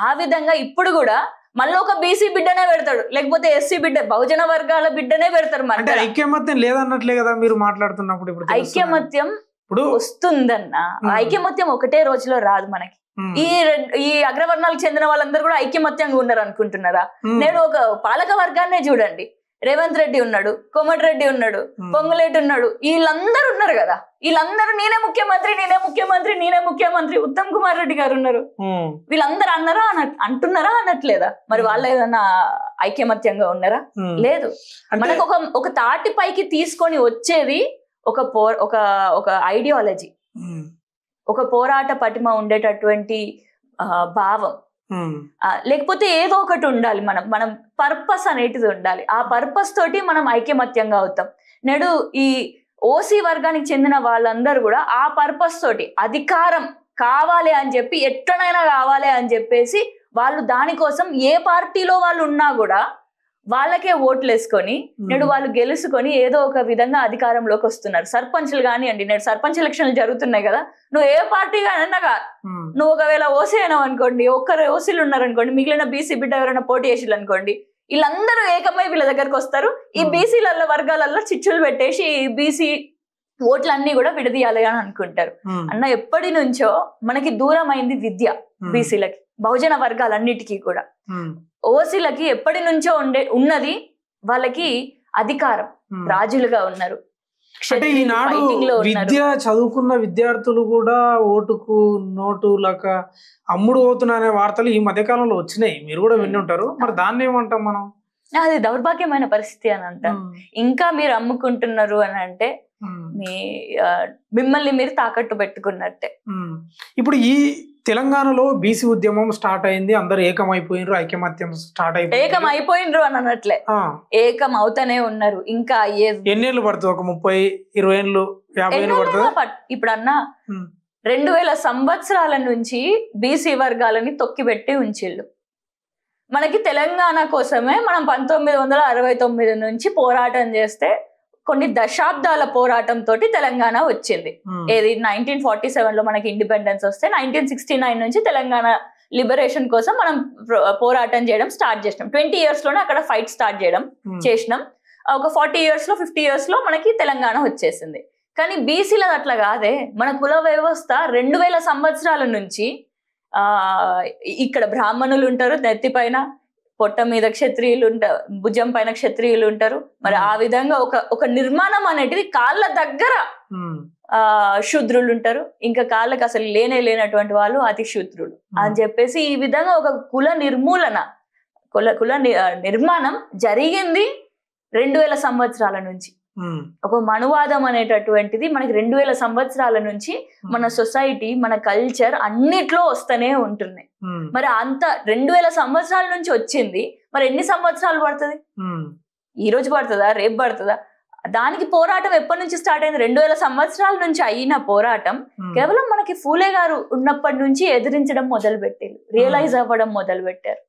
Speaker 2: ఆ విధంగా ఇప్పుడు కూడా మళ్ళీ ఒక బీసీ బిడ్డనే పెడతాడు, లేకపోతే ఎస్సీ బిడ్డ, బహుజన వర్గాల బిడ్డనే పెడతారు.
Speaker 1: అంటే ఐక్యమత్యం లేదన్నట్లే కదా మీరు మాట్లాడుతున్నప్పుడు. ఇప్పుడు
Speaker 2: ఐక్యమత్యం వస్తుందన్న, ఐక్యమత్యం ఒకటే రోజులో రాదు మనకి. ఈ అగ్రవర్ణాలకు చెందిన వాళ్ళందరూ కూడా ఐక్యమత్యంగా ఉన్నారు అనుకుంటున్నారా? నేను ఒక పాలక వర్గాన్నే చూడండి, రేవంత్ రెడ్డి ఉన్నాడు, కోమటిరెడ్డి ఉన్నాడు, పొంగులేటి ఉన్నాడు, వీళ్ళందరూ ఉన్నారు కదా. వీళ్ళందరూ నేనే ముఖ్యమంత్రి, ఉత్తమ్ కుమార్ రెడ్డి గారు ఉన్నారు. వీళ్ళందరూ అంటున్నారా అనట్లేదా? మరి వాళ్ళు ఏదైనా ఐక్యమత్యంగా ఉన్నారా? లేదు. మనకు ఒక తాటి పైకి తీసుకొని వచ్చేది ఒక ఐడియాలజీ, ఒక పోరాట పటిమ ఉండేటటువంటి భావం, లేకపోతే ఏదో ఒకటి ఉండాలి. మనం పర్పస్ అనేటిది ఉండాలి. ఆ పర్పస్ తోటి మనం ఐక్యమత్యంగా అవుతాం. నేడు ఈ ఓసీ వర్గానికి చెందిన వాళ్ళందరూ కూడా ఆ పర్పస్ తోటి అధికారం కావాలి అని చెప్పి, ఎట్లనైనా కావాలి అని చెప్పేసి వాళ్ళు దానికోసం ఏ పార్టీలో వాళ్ళు ఉన్నా కూడా వాళ్ళకే ఓట్లు వేసుకొని నేడు వాళ్ళు గెలుచుకొని ఏదో ఒక విధంగా అధికారంలోకి వస్తున్నారు. సర్పంచ్లు కానివ్వండి, నేడు సర్పంచ్ ఎలక్షన్లు జరుగుతున్నాయి కదా, నువ్వు ఏ పార్టీ కానన్నా నువ్వు ఒకవేళ ఓసీ అయినావు అనుకోండి, ఒక్కరు ఓసీలు ఉన్నారనుకోండి, మిగిలిన బీసీ బిడ్డ ఎవరైనా పోటీ చేసిళ్ళు అనుకోండి, వీళ్ళందరూ ఏకమై వీళ్ళ దగ్గరకు వస్తారు. ఈ బీసీల వర్గాలలో చిచ్చులు పెట్టేసి బీసీ ఓట్లన్నీ కూడా విడదీయాలి అని అనుకుంటారు. అన్న ఎప్పటి నుంచో మనకి దూరం అయింది విద్య, బీసీలకి, బహుజన వర్గాలన్నిటికీ కూడా. ఓసీలకి ఎప్పటి నుంచో ఉన్నది వాళ్ళకి అధికారం, రాజులుగా ఉన్నారు.
Speaker 1: అంటే ఈనాడు విద్య చదువుకున్న విద్యార్థులు కూడా ఓటుకు నోటులక అమ్ముడు పోతున్న వార్తలు ఈ మధ్య కాలంలో వచ్చినాయి, మీరు కూడా విని ఉంటారు. మరి దాన్ని ఏమంటాం మనం?
Speaker 2: అది దౌర్భాగ్యమైన పరిస్థితి అని అంటారు. ఇంకా మీరు అమ్ముకుంటున్నారు అని అంటే మిమ్మల్ని మీరు తాకట్టు పెట్టుకున్నట్టే.
Speaker 1: ఇప్పుడు ఈ తెలంగాణలో బీసీ ఉద్యమం స్టార్ట్ అయింది, అందరు ఏకమైపోయినరు, ఐకమత్యం స్టార్ట్ అయిపోయింది.
Speaker 2: ఏకమైపోయినరు అని అనట్లే, ఏకం అవుతానే ఉన్నారు. ఇంకా
Speaker 1: ఎన్నేళ్ళు పడుతుంది? ఒక 30-20 ఏళ్ళు, 50 ఏళ్ళు పడుతుంది.
Speaker 2: ఇప్పుడు అన్న 2000 సంవత్సరాల నుంచి బీసీ వర్గాలని తొక్కిపెట్టి ఉంచిళ్ళు. మనకి తెలంగాణ కోసమే మనం 1969 నుంచి పోరాటం చేస్తే కొన్ని దశాబ్దాల పోరాటం తోటి తెలంగాణ వచ్చింది. ఏది 1947లో మనకి ఇండిపెండెన్స్ వస్తే 1969 నుంచి తెలంగాణ లిబరేషన్ కోసం మనం పోరాటం చేయడం స్టార్ట్ చేసినాం. 20 years లోనే అక్కడ ఫైట్ స్టార్ట్ చేసినాం. ఒక 40 years లో 50 years లో మనకి తెలంగాణ వచ్చేసింది. కానీ బీసీలో అట్లా కాదే. మన కుల వ్యవస్థ 2000 సంవత్సరాల నుంచి ఇక్కడ బ్రాహ్మణులు ఉంటారు, నెత్తి పైన పొట్ట మీద క్షత్రియులు ఉంటారు, భుజం పైన క్షత్రియులు ఉంటారు. మరి ఆ విధంగా ఒక నిర్మాణం అనేది కాళ్ళ దగ్గర శూద్రులు ఉంటారు, ఇంకా కాళ్ళకి అసలు లేనటువంటి వాళ్ళు అతి శూద్రులు అని చెప్పేసి ఈ విధంగా ఒక కుల నిర్మూలన కుల నిర్మాణం జరిగింది 2000 సంవత్సరాల నుంచి. ఒక మనువాదం అనేటటువంటిది మనకి 2000 సంవత్సరాల నుంచి మన సొసైటీ, మన కల్చర్ అన్నిట్లో వస్తూనే ఉంటుంది. మరి అంత 2000 సంవత్సరాల నుంచి వచ్చింది, మరి ఎన్ని సంవత్సరాలు పడుతుంది? ఈ రోజు పడుతుందా, రేపు పడుతుందా? దానికి పోరాటం ఎప్పటి నుంచి స్టార్ట్ అయింది? 2000 సంవత్సరాల నుంచి అయిన పోరాటం కేవలం మనకి ఫూలే గారు ఉన్నప్పటి నుంచి ఎదిరించడం మొదలు పెట్టారు, రియలైజ్ అవ్వడం మొదలు పెట్టారు.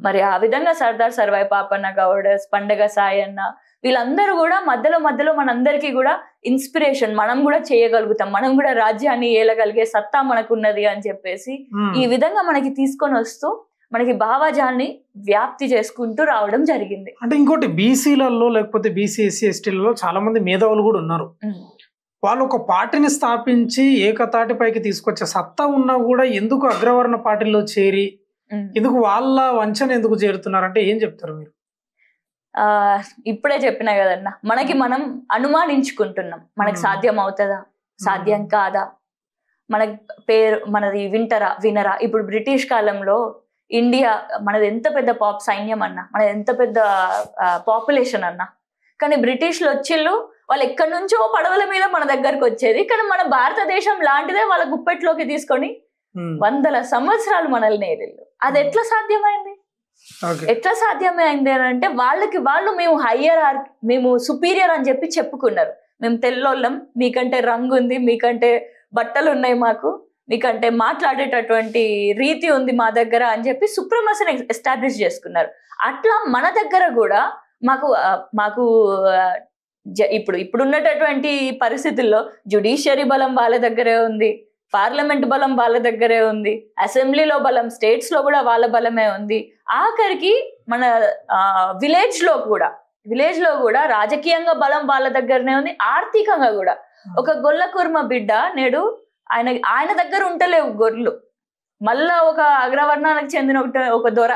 Speaker 2: మరి ఆ విధంగా సర్దార్ సర్వాయి పాపన్న గౌడ్, పండగ సాయన్న, వీళ్ళందరూ కూడా మధ్యలో మనందరికీ కూడా ఇన్స్పిరేషన్. మనం కూడా చేయగలుగుతాం, మనం కూడా రాజ్యాన్ని ఏలగలిగే సత్తా మనకున్నది అని చెప్పేసి ఈ విధంగా మనకి తీసుకొని వస్తూ మనకి భావజాన్ని వ్యాప్తి చేసుకుంటూ రావడం జరిగింది.
Speaker 1: అంటే ఇంకోటి, బీసీలలో లేకపోతే బీసీ ఎస్సీ ఎస్టీలలో చాలా మంది మేధావులు కూడా ఉన్నారు. వాళ్ళు ఒక పార్టీని స్థాపించి ఏకతాటిపైకి తీసుకొచ్చే సత్తా ఉన్నా కూడా ఎందుకు అగ్రవర్ణ పార్టీలో చేరి ఎందుకు వాళ్ళ వంచన ఎందుకు చేరుతున్నారంటే ఏం చెప్తారు మీరు?
Speaker 2: ఇప్పుడే చెప్పినా కదన్నా, మనకి మనం అనుమానించుకుంటున్నాం, మనకి సాధ్యం అవుతుందా, సాధ్యం కాదా, మన పేరు మనది వినరా. ఇప్పుడు బ్రిటిష్ కాలంలో ఇండియా మనది ఎంత పెద్ద సైన్యం అన్నా, మనది ఎంత పెద్ద పాపులేషన్ అన్నా, కానీ బ్రిటిష్లు వచ్చిళ్ళు, వాళ్ళు ఎక్కడి నుంచో పడవల మీద మన దగ్గరకు వచ్చేది. కానీ మన భారతదేశం లాంటిదే వాళ్ళ గుప్పెట్లోకి తీసుకొని 100 సంవత్సరాలు మనల్ని ఏలిళ్ళు. అది ఎట్లా సాధ్యమైంది? ఎట్లా సాధ్యమైంది అని అంటే వాళ్ళు మేము మేము సుపీరియర్ అని చెప్పి చెప్పుకున్నారు. మేము తెల్లోళ్ళం, మీకంటే రంగు ఉంది, మీకంటే బట్టలు ఉన్నాయి, మీకంటే మాట్లాడేటటువంటి రీతి ఉంది మా దగ్గర అని చెప్పి సుప్రమసీని ఎస్టాబ్లిష్ చేసుకున్నారు. అట్లా మన దగ్గర కూడా మాకు ఇప్పుడున్నటువంటి పరిస్థితుల్లో జ్యుడిషియరీ బలం వాళ్ళ దగ్గరే ఉంది, పార్లమెంట్ బలం వాళ్ళ దగ్గరే ఉంది, అసెంబ్లీలో బలం స్టేట్స్ లో కూడా వాళ్ళ బలమే ఉంది. ఆఖరికి మన విలేజ్ లో కూడా రాజకీయంగా బలం వాళ్ళ దగ్గరనే ఉంది, ఆర్థికంగా కూడా. ఒక గొల్ల కుర్మ బిడ్డ నేడు ఆయన దగ్గర ఉంటలేవు గొర్రెలు, మళ్ళా ఒక అగ్రవర్ణానికి చెందిన ఒక దొర,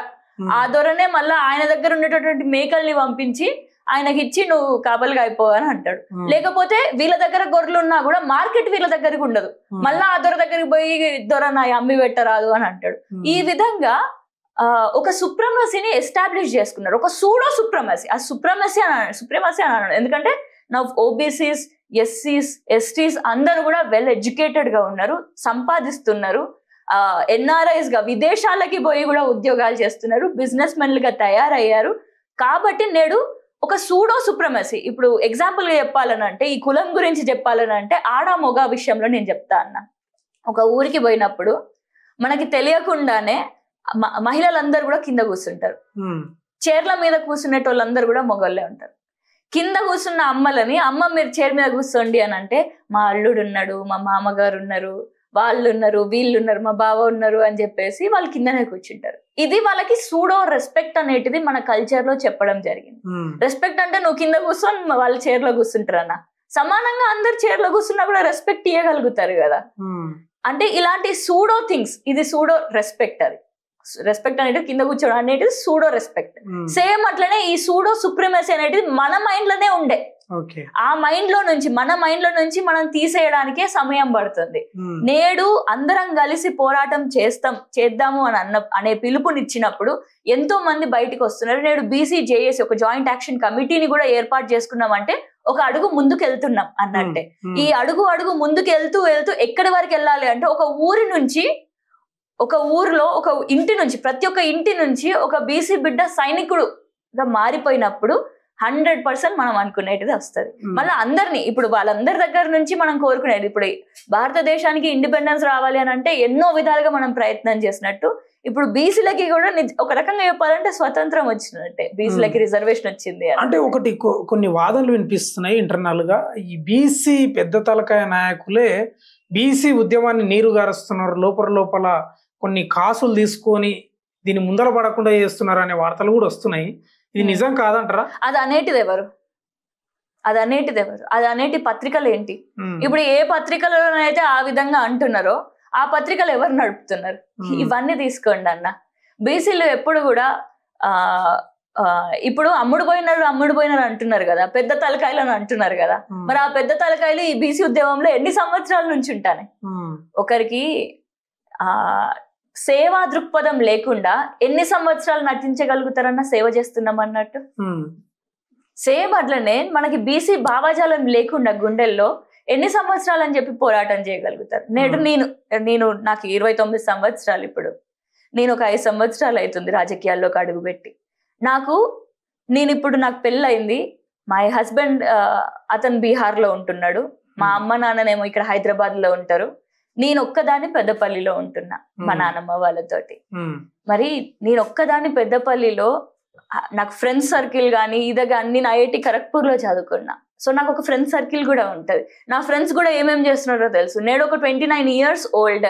Speaker 2: ఆ దొరనే మళ్ళా ఆయన దగ్గర ఉండేటటువంటి మేకల్ని పంపించి ఆయనకి ఇచ్చి నువ్వు కాపలిగా అయిపోవని అంటాడు. లేకపోతే వీళ్ళ దగ్గర గొర్రెలు ఉన్నా కూడా మార్కెట్ వీళ్ళ దగ్గరికి ఉండదు, మళ్ళా ఆ దొర దగ్గరికి పోయి దొర నా అమ్మి పెట్టరాదు అని అంటాడు. ఈ విధంగా ఒక సుప్రమసీని ఎస్టాబ్లిష్ చేసుకున్నారు, ఒక సూడో సుప్రమసీ. ఆ సుప్రమసీ అని అన్నాడు ఎందుకంటే నా ఓబీసీస్, ఎస్సీస్, ఎస్టీస్ అందరూ కూడా వెల్ ఎడ్యుకేటెడ్ గా ఉన్నారు, సంపాదిస్తున్నారు, ఎన్ఆర్ఐస్ గా విదేశాలకి పోయి కూడా ఉద్యోగాలు చేస్తున్నారు, బిజినెస్ మెన్లుగా తయారయ్యారు. కాబట్టి నేడు ఒక సూడో సుప్రమసీ. ఇప్పుడు ఎగ్జాంపుల్ గా చెప్పాలనంటే, ఈ కులం గురించి చెప్పాలనంటే ఆడ మొగ విషయంలో నేను చెప్తా అన్న. ఒక ఊరికి పోయినప్పుడు మనకి తెలియకుండానే మహిళలందరూ కూడా కింద కూర్చుంటారు, చైర్ల మీద కూర్చునేటోళ్ళందరూ కూడా మొగోళ్ళే ఉంటారు. కింద కూర్చున్న అమ్మలని, అమ్మ మీరు చైర్ మీద కూర్చోండి అని అంటే, మా అల్లుడు ఉన్నాడు, మా మామగారు ఉన్నారు, వాళ్ళు ఉన్నారు, వీళ్ళు ఉన్నారు, మా బావ ఉన్నారు అని చెప్పేసి వాళ్ళు కిందనే కూర్చుంటారు. ఇది వాళ్ళకి సూడో రెస్పెక్ట్ అనేటిది మన కల్చర్ లో చెప్పడం జరిగింది. రెస్పెక్ట్ అంటే నువ్వు కింద కూర్చొని వాళ్ళు చైర్ లో కూర్చుంటారు అన్న, సమానంగా అందరు చైర్ లో కూర్చున్నా కూడా రెస్పెక్ట్ ఇవ్వగలుగుతారు కదా. అంటే ఇలాంటి సూడో థింగ్స్, ఇది సూడో రెస్పెక్ట్. అది రెస్పెక్ట్ అనేది కింద కూర్చోడం అనేది సూడో రెస్పెక్ట్. సేమ్ అట్లనే ఈ సూడో సుప్రీమసీ అనేది మన మైండ్ లోనే ఉండే, ఆ మైండ్ లో నుంచి మన మైండ్ లో నుంచి మనం తీసేయడానికే సమయం పడుతుంది. నేడు అందరం కలిసి పోరాటం చేద్దాము అని అనే పిలుపునిచ్చినప్పుడు ఎంతో మంది బయటకు వస్తున్నారు. నేడు బీసీ జేఏసీ ఒక జాయింట్ యాక్షన్ కమిటీని కూడా ఏర్పాటు చేసుకున్నామంటే ఒక అడుగు ముందుకు వెళ్తున్నాం అన్నట్టే. ఈ అడుగు అడుగు ముందుకు వెళ్తూ వెళ్తూ ఎక్కడి వరకు వెళ్ళాలి అంటే ఒక ఊరి నుంచి, ఒక ఊరిలో ఒక ఇంటి నుంచి, ప్రతి ఒక్క ఇంటి నుంచి ఒక బీసీ బిడ్డ సైనికుడుగా మారిపోయినప్పుడు 100% మనం అనుకునేటిది వస్తుంది. మళ్ళీ అందరినీ, ఇప్పుడు వాళ్ళందరి దగ్గర నుంచి మనం కోరుకునేది, ఇప్పుడు భారతదేశానికి ఇండిపెండెన్స్ రావాలి అని అంటే ఎన్నో విధాలుగా మనం ప్రయత్నం చేసినట్టు ఇప్పుడు బీసీలకి కూడా ఒక రకంగా చెప్పాలంటే స్వతంత్రం వచ్చినట్టే, బీసీలకి రిజర్వేషన్ వచ్చింది
Speaker 1: అంటే. ఒకటి కొన్ని వాదనలు వినిపిస్తున్నాయి ఇంటర్నల్ గా, ఈ బీసీ పెద్ద తలకాయ నాయకులే బీసీ ఉద్యమాన్ని నీరు గారుస్తున్నారు, లోపల కొన్ని కాసులు తీసుకొని దీన్ని ముందర పడకుండా చేస్తున్నారు అనే వార్తలు కూడా వస్తున్నాయి. ఇది నిజం కాదంటారా?
Speaker 2: అది అనేటిది ఎవరు? అది అనేటి పత్రికలు ఏంటి? ఇప్పుడు ఏ పత్రికలోనైతే ఆ విధంగా అంటున్నారో ఆ పత్రికలు ఎవరు నడుపుతున్నారు? ఇవన్నీ తీసుకోండి అన్న. బీసీలు ఎప్పుడు కూడా ఇప్పుడు అమ్ముడు పోయినారు అంటున్నారు కదా, పెద్ద తలకాయలు అని అంటున్నారు కదా. మరి ఆ పెద్ద తలకాయలు ఈ బీసీ ఉద్యమంలో ఎన్ని సంవత్సరాల నుంచి ఉంటాయి? ఒకరికి సేవా దృక్పథం లేకుండా ఎన్ని సంవత్సరాలు నటించగలుగుతారన్న సేవ చేస్తున్నాం అన్నట్టు. సేమ్ అట్లనే మనకి బీసీ భావజాలం లేకుండా గుండెల్లో ఎన్ని సంవత్సరాలు అని చెప్పి పోరాటం చేయగలుగుతారు? నేను నాకు 29 సంవత్సరాలు. ఇప్పుడు నేను ఒక 5 సంవత్సరాలు అవుతుంది రాజకీయాల్లోకి అడుగుపెట్టి. నాకు పెళ్ళయింది. మా హస్బెండ్ అతను బీహార్లో ఉంటున్నాడు, మా అమ్మ నాన్ననేమో ఇక్కడ హైదరాబాద్ లో ఉంటారు. నేను ఒక్కదాన్ని పెద్దపల్లిలో ఉంటున్నా మా నాన్నమ్మ వాళ్ళతోటి. మరి నేను ఒక్కదాన్ని పెద్దపల్లిలో, నాకు ఫ్రెండ్స్ సర్కిల్ కానీ నేను ఐఐటి ఖరగ్పూర్ లో చదువుకున్నా. సో నాకు ఒక ఫ్రెండ్స్ సర్కిల్ కూడా ఉంటది. నా ఫ్రెండ్స్ కూడా ఏమేం చేస్తున్నారో తెలుసు. నేడు ఒక 29 years old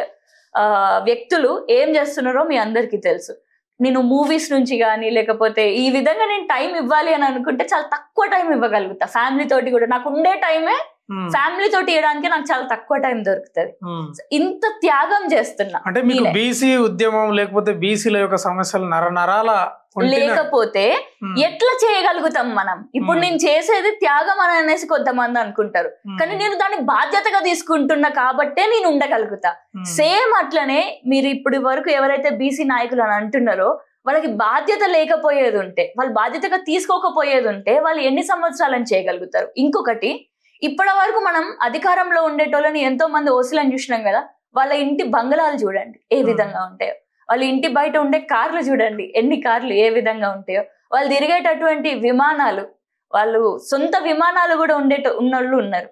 Speaker 2: వ్యక్తులు ఏం చేస్తున్నారో మీ అందరికీ తెలుసు. నేను మూవీస్ నుంచి కానీ లేకపోతే ఈ విధంగా నేను టైం ఇవ్వాలి అని అనుకుంటే చాలా తక్కువ టైం ఇవ్వగలుగుతా. ఫ్యామిలీ తోటి కూడా నాకు ఉండే టైమే ఫ్యామిలీ తోటి ఇవ్వడానికి నాకు చాలా తక్కువ టైం దొరుకుతుంది. ఇంత త్యాగం చేస్తున్నా.
Speaker 1: అంటే మీకు బీసీ ఉద్యమం లేకపోతే బీసీల యొక్క సమస్యలు నరనరాల
Speaker 2: లేకపోతే ఎట్లా చేయగలుగుతాం మనం? ఇప్పుడు నేను చేసేది త్యాగం అని అనేసి కొంతమంది అనుకుంటారు, కానీ నేను దాన్ని బాధ్యతగా తీసుకుంటున్నా కాబట్టే నేను ఉండగలుగుతా. సేమ్ అట్లనే మీరు ఇప్పుడు వరకు ఎవరైతే బీసీ నాయకులు అని అంటున్నారో వాళ్ళకి బాధ్యత లేకపోయేది ఉంటే, వాళ్ళు బాధ్యతగా తీసుకోకపోయేది ఉంటే వాళ్ళు ఎన్ని సంవత్సరాలని చేయగలుగుతారు? ఇంకొకటి, ఇప్పటి వరకు మనం అధికారంలో ఉండేటోళ్ళని ఎంతో మంది ఓసీలను చూసినాం కదా, వాళ్ళ ఇంటి బంగళాలు చూడండి ఏ విధంగా ఉంటాయో, వాళ్ళ ఇంటి బయట ఉండే కార్లు చూడండి ఎన్ని కార్లు ఏ విధంగా ఉంటాయో, వాళ్ళు తిరిగేటటువంటి విమానాలు, వాళ్ళు సొంత విమానాలు కూడా ఉన్నోళ్ళు ఉన్నారు.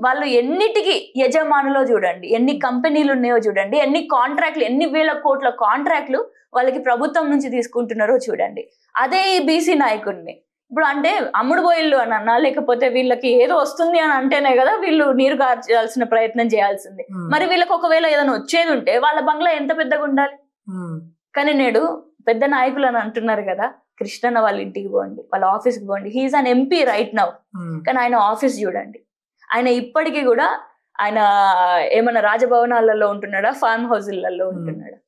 Speaker 2: వాళ్ళు ఎన్నిటికి యజమానులో చూడండి, ఎన్ని కంపెనీలు ఉన్నాయో చూడండి, ఎన్ని కాంట్రాక్ట్లు, ఎన్ని వేల కోట్ల కాంట్రాక్ట్లు వాళ్ళకి ప్రభుత్వం నుంచి తీసుకుంటున్నారో చూడండి. అదే ఈ బీసీ నాయకుడిని ఇప్పుడు అంటే అమ్ముడు పోయిళ్ళు అని అన్నా, లేకపోతే వీళ్ళకి ఏదో వస్తుంది అని అంటేనే కదా వీళ్ళు నీరు గార్చాల్సిన ప్రయత్నం చేయాల్సింది. మరి వీళ్ళకి ఒకవేళ ఏదైనా వచ్చేది ఉంటే వాళ్ళ బంగ్లా ఎంత పెద్దగా ఉండాలి? కానీ నేడు పెద్ద నాయకులు అని అంటున్నారు కదా, కృష్ణన్న వాళ్ళ ఇంటికి పోండి, వాళ్ళ ఆఫీస్కి పోండి. He is an MP right now. కానీ ఆయన ఆఫీస్ చూడండి, ఆయన ఇప్పటికీ కూడా ఆయన ఏమన్నా రాజభవనాలలో ఉంటున్నాడా, ఫార్మ్ హౌస్లలో ఉంటున్నాడా?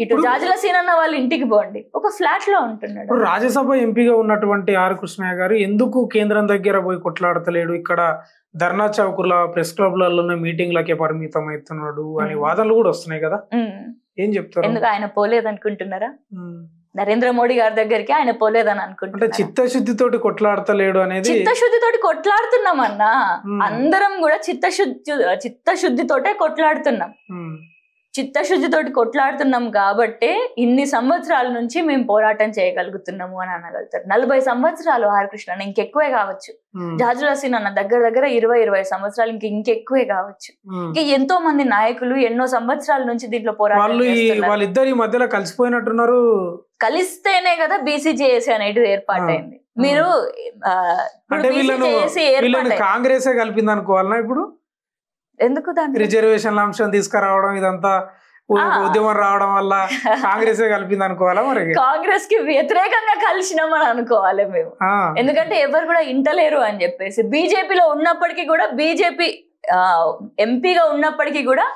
Speaker 2: ఇటు జాజుల సీనన్న వాళ్ళ ఇంటికి పోండి, ఒక ఫ్లాట్ లో ఉంటున్నాడు.
Speaker 1: రాజ్యసభ ఎంపీగా ఉన్నటువంటి ఆర్ కృష్ణయ్య గారు ఎందుకు కేంద్రం దగ్గర పోయి కొట్లాడతలేడు, ఇక్కడ ధర్నా చౌకుల ప్రెస్ క్లబ్లలోనే మీటింగ్లకే పరిమితం అవుతున్నాడు అనే వాదనలు కూడా వస్తున్నాయి కదా, ఏం చెప్తారు?
Speaker 2: ఎందుకు ఆయన పోలేదు అనుకుంటున్నారా? నరేంద్ర మోడీ గారి దగ్గరికి ఆయన పోలేదని అనుకుంటున్నారు.
Speaker 1: చిత్తశుద్ధితోటి కొట్లాడతలేడు అనేది,
Speaker 2: చిత్తశుద్ధితోటి కొట్లాడుతున్నామన్నా, అందరం కూడా చిత్తశుద్ధితోటే కొట్లాడుతున్నాం. చిత్తశుద్ధితోటి కొట్లాడుతున్నాం కాబట్టే ఇన్ని సంవత్సరాల నుంచి మేము పోరాటం చేయగలుగుతున్నాము అని అనగలుగుతారు. 40 సంవత్సరాలు ఆర్ కృష్ణ, ఇంకెక్కువే కావచ్చు. జాజుల సీనన్న దగ్గర 20 సంవత్సరాలు, ఇంకెక్కువే కావచ్చు. ఇంకా ఎంతో మంది నాయకులు ఎన్నో సంవత్సరాల నుంచి దీంట్లో పోరాటం.
Speaker 1: వాళ్ళిద్దరి మధ్యలో కలిసిపోయినట్టున్నారు.
Speaker 2: కలిస్తేనే కదా బీసీజేఏసీ అనేది ఏర్పాటైంది. మీరు
Speaker 1: కాంగ్రెసే కలిపింది అనుకోవాలన్నా ఇప్పుడు?
Speaker 2: ఎందుకు దాంట్లో
Speaker 1: రిజర్వేషన్ల అంశం తీసుకురావడం, ఇదంతా ఉద్యమం రావడం వల్ల కాంగ్రెస్ కలిపింది అనుకోవాలా? మరి
Speaker 2: కాంగ్రెస్ కి వ్యతిరేకంగా కలిసినామని అనుకోవాలి మేము. ఎందుకంటే ఎవరు కూడా ఇంటలేరు అని చెప్పేసి, బీజేపీలో ఉన్నప్పటికీ కూడా, బీజేపీ ఎంపీగా ఉన్నప్పటికీ కూడా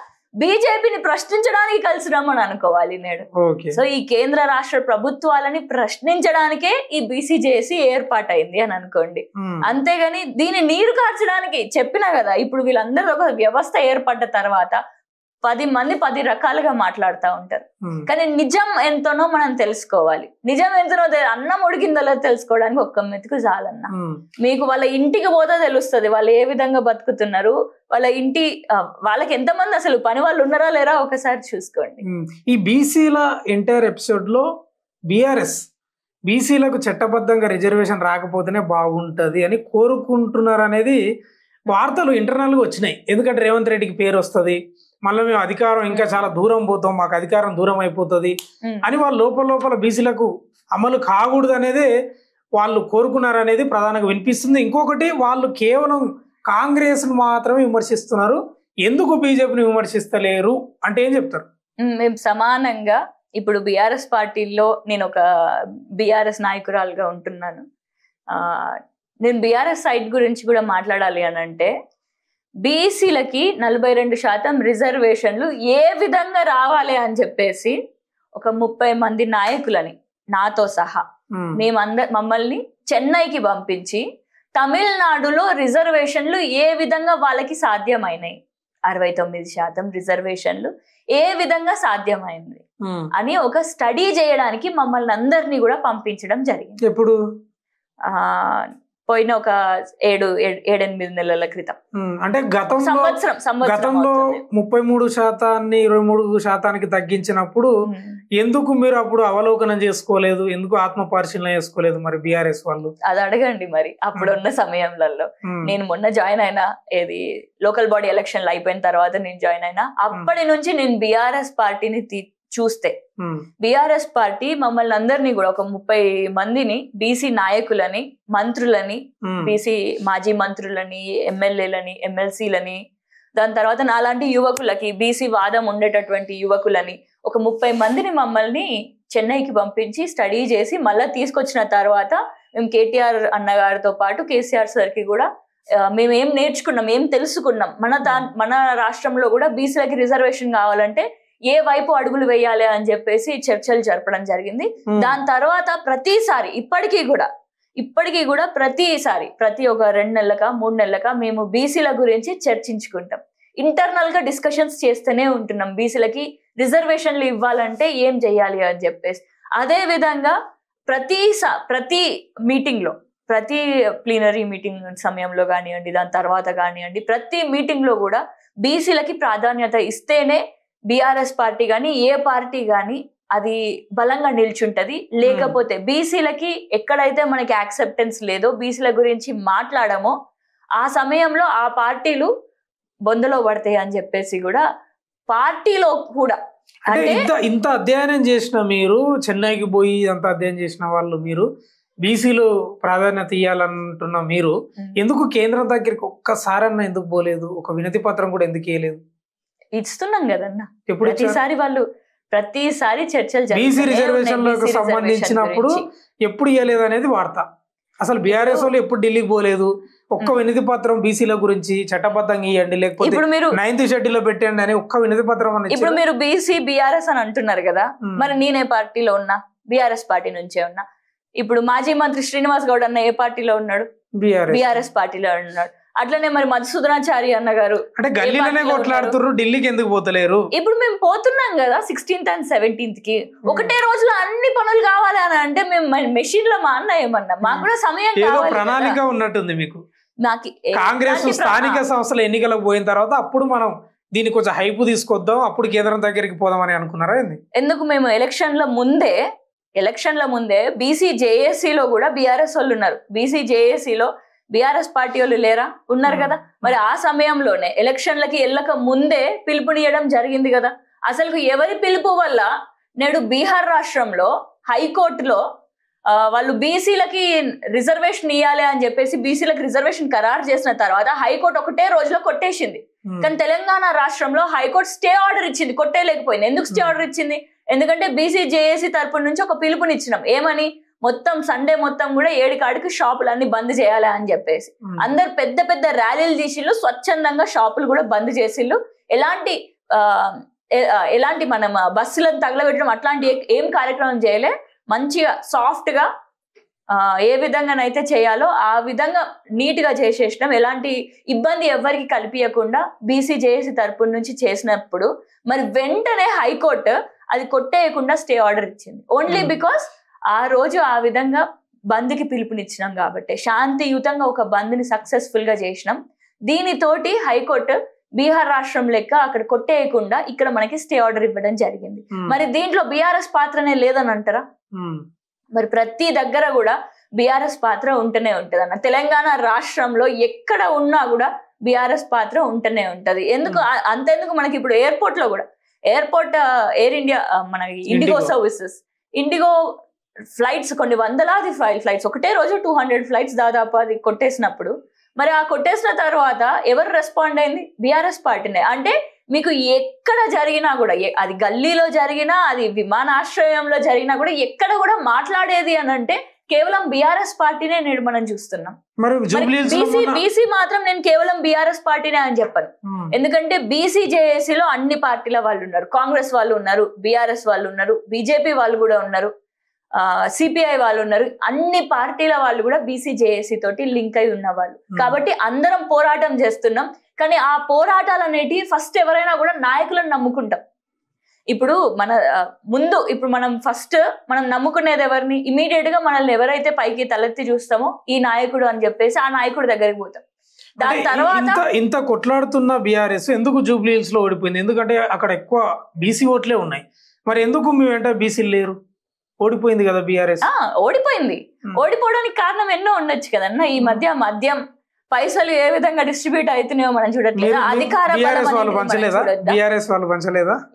Speaker 2: బీజేపీని ప్రశ్నించడానికి కలిసినామని అనుకోవాలి నేడు. సో ఈ కేంద్ర రాష్ట్ర ప్రభుత్వాలని ప్రశ్నించడానికే ఈ బీసీజేఏసీ ఏర్పాటైంది అని అనుకోండి. అంతేగాని దీన్ని నీరు కార్చడానికి చెప్పినా కదా. ఇప్పుడు వీళ్ళందరూ ఒక వ్యవస్థ ఏర్పడ్డ తర్వాత 10 మంది 10 రకాలుగా మాట్లాడుతూ ఉంటారు. కానీ నిజం ఎంతనో మనం తెలుసుకోవాలి. నిజం ఎంతనో అన్నం ఉడికిందో తెలుసుకోవడానికి ఒక్క మెతుకు చాలన్న. మీకు వాళ్ళ ఇంటికి పోతే తెలుస్తుంది వాళ్ళు ఏ విధంగా బతుకుతున్నారు, వాళ్ళ ఇంటి వాళ్ళకి ఎంతమంది అసలు పని వాళ్ళు ఉన్నారా లేరా ఒకసారి చూసుకోండి.
Speaker 1: ఈ బీసీల ఎంటైర్ ఎపిసోడ్ లో బీఆర్ఎస్ బీసీలకు చట్టబద్ధంగా రిజర్వేషన్ రాకపోతేనే బాగుంటది అని కోరుకుంటున్నారు అనేది వార్తలు ఇంటర్నల్ గా వచ్చినాయి. ఎందుకంటే రేవంత్ రెడ్డికి పేరు వస్తుంది, మళ్ళీ మేము అధికారం ఇంకా చాలా దూరం పోతాం, మాకు అధికారం దూరం అయిపోతుంది అని వాళ్ళు లోపల బీసీలకు అమలు కాకూడదు అనేది వాళ్ళు కోరుకున్నారు అనేది ప్రధానంగా వినిపిస్తుంది. ఇంకొకటి వాళ్ళు కేవలం కాంగ్రెస్ ను మాత్రమే విమర్శిస్తున్నారు, ఎందుకు బీజేపీని విమర్శిస్తలేరు అంటే ఏం చెప్తారు?
Speaker 2: మేము సమానంగా ఇప్పుడు బీఆర్ఎస్ పార్టీలో నేను ఒక బీఆర్ఎస్ నాయకురాలుగా ఉంటున్నాను. నేను బీఆర్ఎస్ సైడ్ గురించి కూడా మాట్లాడాలి అని అంటే బీసీలకి 42% రిజర్వేషన్లు ఏ విధంగా రావాలి అని చెప్పేసి ఒక 30 మంది నాయకులని నాతో సహా మమ్మల్ని చెన్నైకి పంపించి తమిళనాడులో రిజర్వేషన్లు ఏ విధంగా వాళ్ళకి సాధ్యమైనాయి, 69% రిజర్వేషన్లు ఏ విధంగా సాధ్యమైంది అని ఒక స్టడీ చేయడానికి మమ్మల్ని అందరినీ కూడా పంపించడం జరిగింది.
Speaker 1: ఎప్పుడు?
Speaker 2: పోయిన ఒక 7-8 నెలల క్రితం.
Speaker 1: అంటే గతంలో 33% 23% తగ్గించినప్పుడు ఎందుకు మీరు అప్పుడు అవలోకనం చేసుకోలేదు, ఎందుకు ఆత్మ పరిశీలన చేసుకోలేదు మరి బీఆర్ఎస్ వాళ్ళు?
Speaker 2: అది అడగండి మరి. అప్పుడున్న సమయంలో నేను మొన్న జాయిన్ అయినా, ఏది లోకల్ బాడీ ఎలక్షన్లు అయిపోయిన తర్వాత నేను జాయిన్ అయినా. అప్పటి నుంచి నేను బీఆర్ఎస్ పార్టీని చూస్తే బీఆర్ఎస్ పార్టీ మమ్మల్ని అందరినీ కూడా ఒక 30 మందిని బీసీ నాయకులని, మంత్రులని, బీసీ మాజీ మంత్రులని, ఎమ్మెల్యేలని, ఎమ్మెల్సీలని, దాని తర్వాత నాలాంటి యువకులకి బీసీ వాదం ఉండేటటువంటి యువకులని ఒక 30 మందిని మమ్మల్ని చెన్నైకి పంపించి స్టడీ చేసి మళ్ళీ తీసుకొచ్చిన తర్వాత మేము కేటీఆర్ అన్నగారితో పాటు కేసీఆర్ సార్కి కూడా మేము ఏం నేర్చుకున్నాం, ఏం తెలుసుకున్నాం, మన రాష్ట్రంలో కూడా బీసీలకి రిజర్వేషన్ కావాలంటే ఏ వైపు అడుగులు వేయాలి అని చెప్పేసి చర్చలు జరపడం జరిగింది. దాని తర్వాత ప్రతిసారి ఇప్పటికీ కూడా ప్రతిసారి ప్రతి ఒక 2 నెలలక 3 నెలలక మేము బీసీల గురించి చర్చించుకుంటాం. ఇంటర్నల్ గా డిస్కషన్స్ చేస్తూనే ఉంటున్నాం, బీసీలకి రిజర్వేషన్లు ఇవ్వాలంటే ఏం చెయ్యాలి అని చెప్పేసి. అదే విధంగా ప్రతి మీటింగ్ లో, ప్రతి ప్లీనరీ మీటింగ్ సమయంలో కానివ్వండి, దాని తర్వాత కానివ్వండి, ప్రతి మీటింగ్ లో కూడా బీసీలకి ప్రాధాన్యత ఇస్తేనే బీఆర్ఎస్ పార్టీ కానీ ఏ పార్టీ కానీ అది బలంగా నిల్చుంటది. లేకపోతే బీసీలకి ఎక్కడైతే మనకి యాక్సెప్టెన్స్ లేదో, బీసీల గురించి మాట్లాడమో ఆ సమయంలో ఆ పార్టీలు బొందలో పడతాయి అని చెప్పేసి కూడా పార్టీలో కూడా
Speaker 1: అంటే ఇంత అధ్యయనం చేసిన మీరు, చెన్నైకి పోయి అంత అధ్యయనం చేసిన వాళ్ళు మీరు, బీసీలు ప్రాధాన్యత ఇవ్వాలంటున్న మీరు ఎందుకు కేంద్రం దగ్గరికి ఒక్కసారన్నా ఎందుకు పోలేదు? ఒక వినతి పత్రం కూడా ఎందుకు ఇవ్వలేదు?
Speaker 2: ఇస్తున్నాం కదన్నా, ప్రతిసారి చర్చలు
Speaker 1: బీసీ రిజర్వేషన్లకు సంబంధించినప్పుడు ఎప్పుడు ఇవ్వలేదు అనేది వార్త. అసలు బీఆర్ఎస్ వాళ్ళు ఎప్పుడు ఢిల్లీకి పోలేదు, ఒక్క వినతి పత్రం బీసీల గురించి చట్టబద్ధంగా ఇవ్వండి, లేకపోతే 9th షెడ్యూల్ పెట్టండి అని ఒక్క వినతి పత్రం అని.
Speaker 2: ఇప్పుడు మీరు బీసీ బీఆర్ఎస్ అని అంటున్నారు కదా, మరి నేనే పార్టీలో ఉన్నా? బీఆర్ఎస్ పార్టీ నుంచే ఉన్నా. ఇప్పుడు మాజీ మంత్రి శ్రీనివాస్ గౌడ్ అన్న ఏ పార్టీలో ఉన్నాడు? బీఆర్ఎస్ పార్టీలో ఉన్నాడు. అట్లనే మరి మధుసూదనాచారి అన్న గారు
Speaker 1: అంటే గల్లీలోనే కొట్లాడుతున్నారు, ఢిల్లీకి ఎందుకు పోతలేరు?
Speaker 2: ఇప్పుడు మేము పోతున్నాం కదా 16th and 17th కి. ఒకటే రోజులో అన్ని పనులు కావాలి అని అంటే మేము మెషిన్ లో మా అన్న ఏమన్నా, మాకు కూడా సమయం కావాలి.
Speaker 1: ప్రణాళిక ఉన్నట్టుంది మీకు.
Speaker 2: నాకు
Speaker 1: కాంగ్రెస్ స్థానిక సంస్థల ఎన్నికలకు పోయిన తర్వాత అప్పుడు మనం దీన్ని కొంచెం హైపు తీసుకొద్దాం, అప్పుడు కేంద్రం దగ్గరికి పోదామని అనుకున్నారా?
Speaker 2: ఎందుకు మేము ఎలక్షన్ల ముందే బీసీ జేఏసీలో కూడా బీఆర్ఎస్ వాళ్ళు ఉన్నారు. బీసీ జేఏసీలో బీఆర్ఎస్ పార్టీ వాళ్ళు లేరా? ఉన్నారు కదా. మరి ఆ సమయంలోనే ఎలక్షన్లకి వెళ్ళక ముందే పిలుపునియడం జరిగింది కదా. అసలు ఎవరి పిలుపు వల్ల నేడు బీహార్ రాష్ట్రంలో హైకోర్టులో వాళ్ళు బీసీలకి రిజర్వేషన్ ఇవ్వాలి అని చెప్పేసి బీసీలకు రిజర్వేషన్ ఖరారు చేసిన తర్వాత హైకోర్టు ఒకటే రోజులో కొట్టేసింది. కానీ తెలంగాణ రాష్ట్రంలో హైకోర్టు స్టే ఆర్డర్ ఇచ్చింది, కొట్టేయలేకపోయింది. ఎందుకు స్టే ఆర్డర్ ఇచ్చింది? ఎందుకంటే బీసీ జేఏసీ తరపు నుంచి ఒక పిలుపునిచ్చినాం. ఏమని? మొత్తం సండే మొత్తం కూడా 7 కాడికి షాపులన్నీ బంద్ చేయాలి అని చెప్పేసి అందరు పెద్ద పెద్ద ర్యాలీలు తీసిళ్ళు, స్వచ్ఛందంగా షాపులు కూడా బంద్ చేసిళ్ళు. ఎలాంటి మనం బస్సులను తగలబెట్టడం అట్లాంటి ఏం కార్యక్రమం చేయలే. మంచిగా సాఫ్ట్ గా ఏ విధంగానైతే చేయాలో ఆ విధంగా నీట్ గా చేసేసినాం. ఎలాంటి ఇబ్బంది ఎవరికి కల్పించకుండా బీసీజేఏసీ తరపు నుంచి చేసినప్పుడు మరి వెంటనే హైకోర్టు అది కొట్టేయకుండా స్టే ఆర్డర్ ఇచ్చింది. ఓన్లీ బికాస్ ఆ రోజు ఆ విధంగా బంద్కి పిలుపునిచ్చినాం కాబట్టి, శాంతియుతంగా ఒక బంద్ని సక్సెస్ఫుల్ గా చేసినాం. దీనితోటి హైకోర్టు బీహార్ రాష్ట్రం లెక్క అక్కడ కొట్టేయకుండా ఇక్కడ మనకి స్టే ఆర్డర్ ఇవ్వడం జరిగింది. మరి దీంట్లో బీఆర్ఎస్ పాత్రనే లేదని అంటారా? మరి ప్రతి దగ్గర కూడా బీఆర్ఎస్ పాత్ర ఉంటూనే ఉంటది అన్న. తెలంగాణ రాష్ట్రంలో ఎక్కడ ఉన్నా కూడా బీఆర్ఎస్ పాత్ర ఉంటూనే ఉంటది. ఎందుకు అంతెందుకు, మనకి ఇప్పుడు ఎయిర్పోర్ట్ లో కూడా ఎయిర్ ఇండియా మన ఇండిగో సర్వీసెస్, ఇండిగో ఫ్లైట్స్ కొన్ని వందలాది ఫ్లైట్స్ ఒకటే రోజు 200 ఫ్లైట్స్ దాదాపు అది కొట్టేసినప్పుడు, మరి ఆ కొట్టేసిన తర్వాత ఎవరు రెస్పాండ్ అయింది? బీఆర్ఎస్ పార్టీనే. అంటే మీకు ఎక్కడ జరిగినా కూడా, అది గల్లీలో జరిగినా, అది విమానాశ్రయంలో జరిగినా కూడా ఎక్కడ కూడా మాట్లాడేది అని అంటే కేవలం బీఆర్ఎస్ పార్టీనే నేడు మనం చూస్తున్నాం. బీసీ మాత్రం నేను కేవలం బీఆర్ఎస్ పార్టీనే అని చెప్పను. ఎందుకంటే బీసీజేఏసీలో అన్ని పార్టీల వాళ్ళు ఉన్నారు. కాంగ్రెస్ వాళ్ళు ఉన్నారు, బీఆర్ఎస్ వాళ్ళు ఉన్నారు, బీజేపీ వాళ్ళు కూడా ఉన్నారు, సిపిఐ వాళ్ళు ఉన్నారు. అన్ని పార్టీల వాళ్ళు కూడా బీసీజేఏసీ తోటి లింక్ అయి ఉన్న వాళ్ళు. కాబట్టి అందరం పోరాటం చేస్తున్నాం. కానీ ఆ పోరాటాలు అనేటివి ఫస్ట్ ఎవరైనా కూడా నాయకులను నమ్ముకుంటాం. ఇప్పుడు మనం ఫస్ట్ నమ్ముకునేది ఎవరిని? ఇమీడియట్ గా మనల్ని ఎవరైతే పైకి తలెత్తి చూస్తామో ఈ నాయకుడు అని చెప్పేసి ఆ నాయకుడి దగ్గరికి పోతాం. దాని తర్వాత
Speaker 1: ఇంత కొట్లాడుతున్న బీఆర్ఎస్ ఎందుకు జూబ్లీ హిల్స్ లో ఓడిపోయింది? ఎందుకంటే అక్కడ ఎక్కువ బీసీ ఓట్లే ఉన్నాయి. మరి ఎందుకు మీ వెంట బీసీలు లేరు? ఓడిపోయింది కదా బీఆర్ఎస్.
Speaker 2: ఓడిపోవడానికి కారణం ఎన్నో ఉండొచ్చు కదన్నా. ఈ మధ్య మద్యం పైసలు ఏ విధంగా డిస్ట్రిబ్యూట్ అవుతున్నాయో మనం చూడట్లేదు. అధికార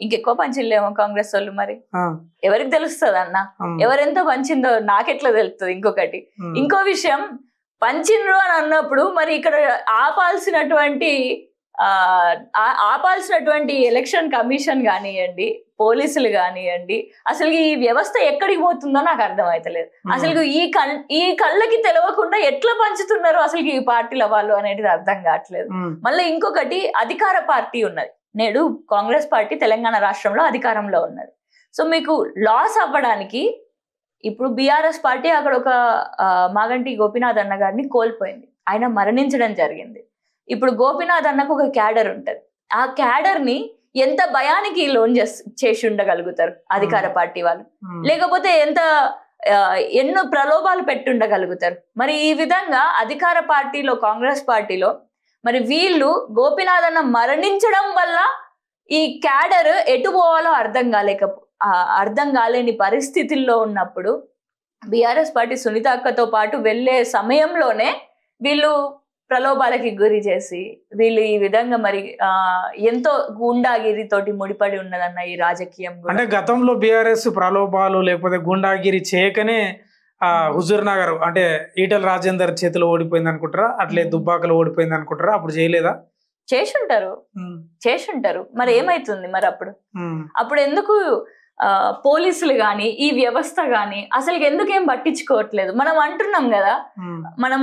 Speaker 2: ఇంకెక్కువ పంచలేమో కాంగ్రెస్ వాళ్ళు. మరి ఎవరికి తెలుస్తుంది అన్న? ఎవరెంత పంచిందో నాకెట్లా తెలుస్తుంది? ఇంకో విషయం, పంచిండ్రు అని అన్నప్పుడు మరి ఇక్కడ ఆపాల్సినటువంటి ఎలక్షన్ కమిషన్ కానివ్వండి, పోలీసులు కానివ్వండి, అసలు ఈ వ్యవస్థ ఎక్కడికి పోతుందో నాకు అర్థం అవుతలేదు. అసలు ఈ కళ్ళకి తెలవకుండా ఎట్లా పంచుతున్నారు అసలు ఈ పార్టీల వాళ్ళు అనేది అర్థం కావట్లేదు. మళ్ళీ ఇంకొకటి, అధికార పార్టీ ఉన్నది. నేడు కాంగ్రెస్ పార్టీ తెలంగాణ రాష్ట్రంలో అధికారంలో ఉన్నది. సో మీకు లాస్ అవ్వడానికి ఇప్పుడు బీఆర్ఎస్ పార్టీ అక్కడ ఒక మాగంటి గోపీనాథ్ అన్న గారిని కోల్పోయింది. ఆయన మరణించడం జరిగింది. ఇప్పుడు గోపీనాథ్ అన్నకు ఒక క్యాడర్ ఉంటది. ఆ క్యాడర్ ని ఎంత భయానికి లోన్ చేసి ఉండగలుగుతారు అధికార పార్టీ వాళ్ళు? లేకపోతే ఎన్నో ప్రలోభాలు పెట్టి ఉండగలుగుతారు? మరి ఈ విధంగా అధికార పార్టీలో, కాంగ్రెస్ పార్టీలో మరి వీళ్ళు గోపీనాథ్ అన్న మరణించడం వల్ల ఈ క్యాడర్ ఎటు పోవాలో అర్థం కాలేని పరిస్థితుల్లో ఉన్నప్పుడు బీఆర్ఎస్ పార్టీ సునీత అక్కతో పాటు వెళ్లే సమయంలోనే వీళ్ళు ప్రలోభాలకి గురి చేసి వీళ్ళు ఈ విధంగా మరి ఎంతో గూండాగిరి తోటి ముడిపడి ఉన్నదన్న ఈ రాజకీయం.
Speaker 1: అంటే గతంలో బీఆర్ఎస్ ప్రలోభాలు లేకపోతే గూండాగిరి చేయకనే హుజూర్ నగర్ అంటే ఈటల రాజేందర్ చేతిలో ఓడిపోయింది అనుకుంటారా? అట్లే దుబ్బాకలో ఓడిపోయింది అనుకుంటారా? అప్పుడు చేయలేదా?
Speaker 2: చేసుంటారు. మరి ఏమైతుంది? మరి అప్పుడు ఎందుకు పోలీసులు గాని, ఈ వ్యవస్థ గాని అసలు ఎందుకేం పట్టించుకోవట్లేదు? మనం అంటున్నాం కదా, మనం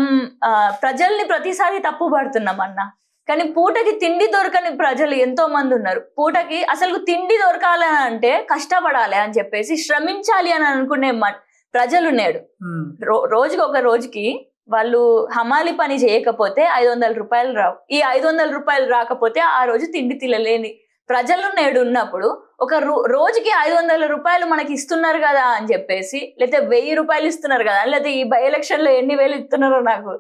Speaker 2: ప్రజల్ని ప్రతిసారి తప్పు పడుతున్నాం అన్న. కానీ పూటకి తిండి దొరకని ప్రజలు ఎంతో మంది ఉన్నారు. పూటకి అసలు తిండి దొరకాలి అంటే కష్టపడాలి అని చెప్పేసి, శ్రమించాలి అని అనుకునే ప్రజలు నేడు రోజుకి వాళ్ళు హమాలి పని చేయకపోతే 500 రూపాయలు రావు. ఈ 500 రూపాయలు రాకపోతే ఆ రోజు తిండి తినలేని ప్రజలు నేడు ఉన్నప్పుడు ఒక రోజుకి 500 రూపాయలు మనకి ఇస్తున్నారు కదా అని చెప్పేసి, లేకపోతే 1000 రూపాయలు ఇస్తున్నారు కదా, లేకపోతే ఈ బై ఎలక్షన్ లో ఎన్ని వేలు ఇస్తున్నారో నాకు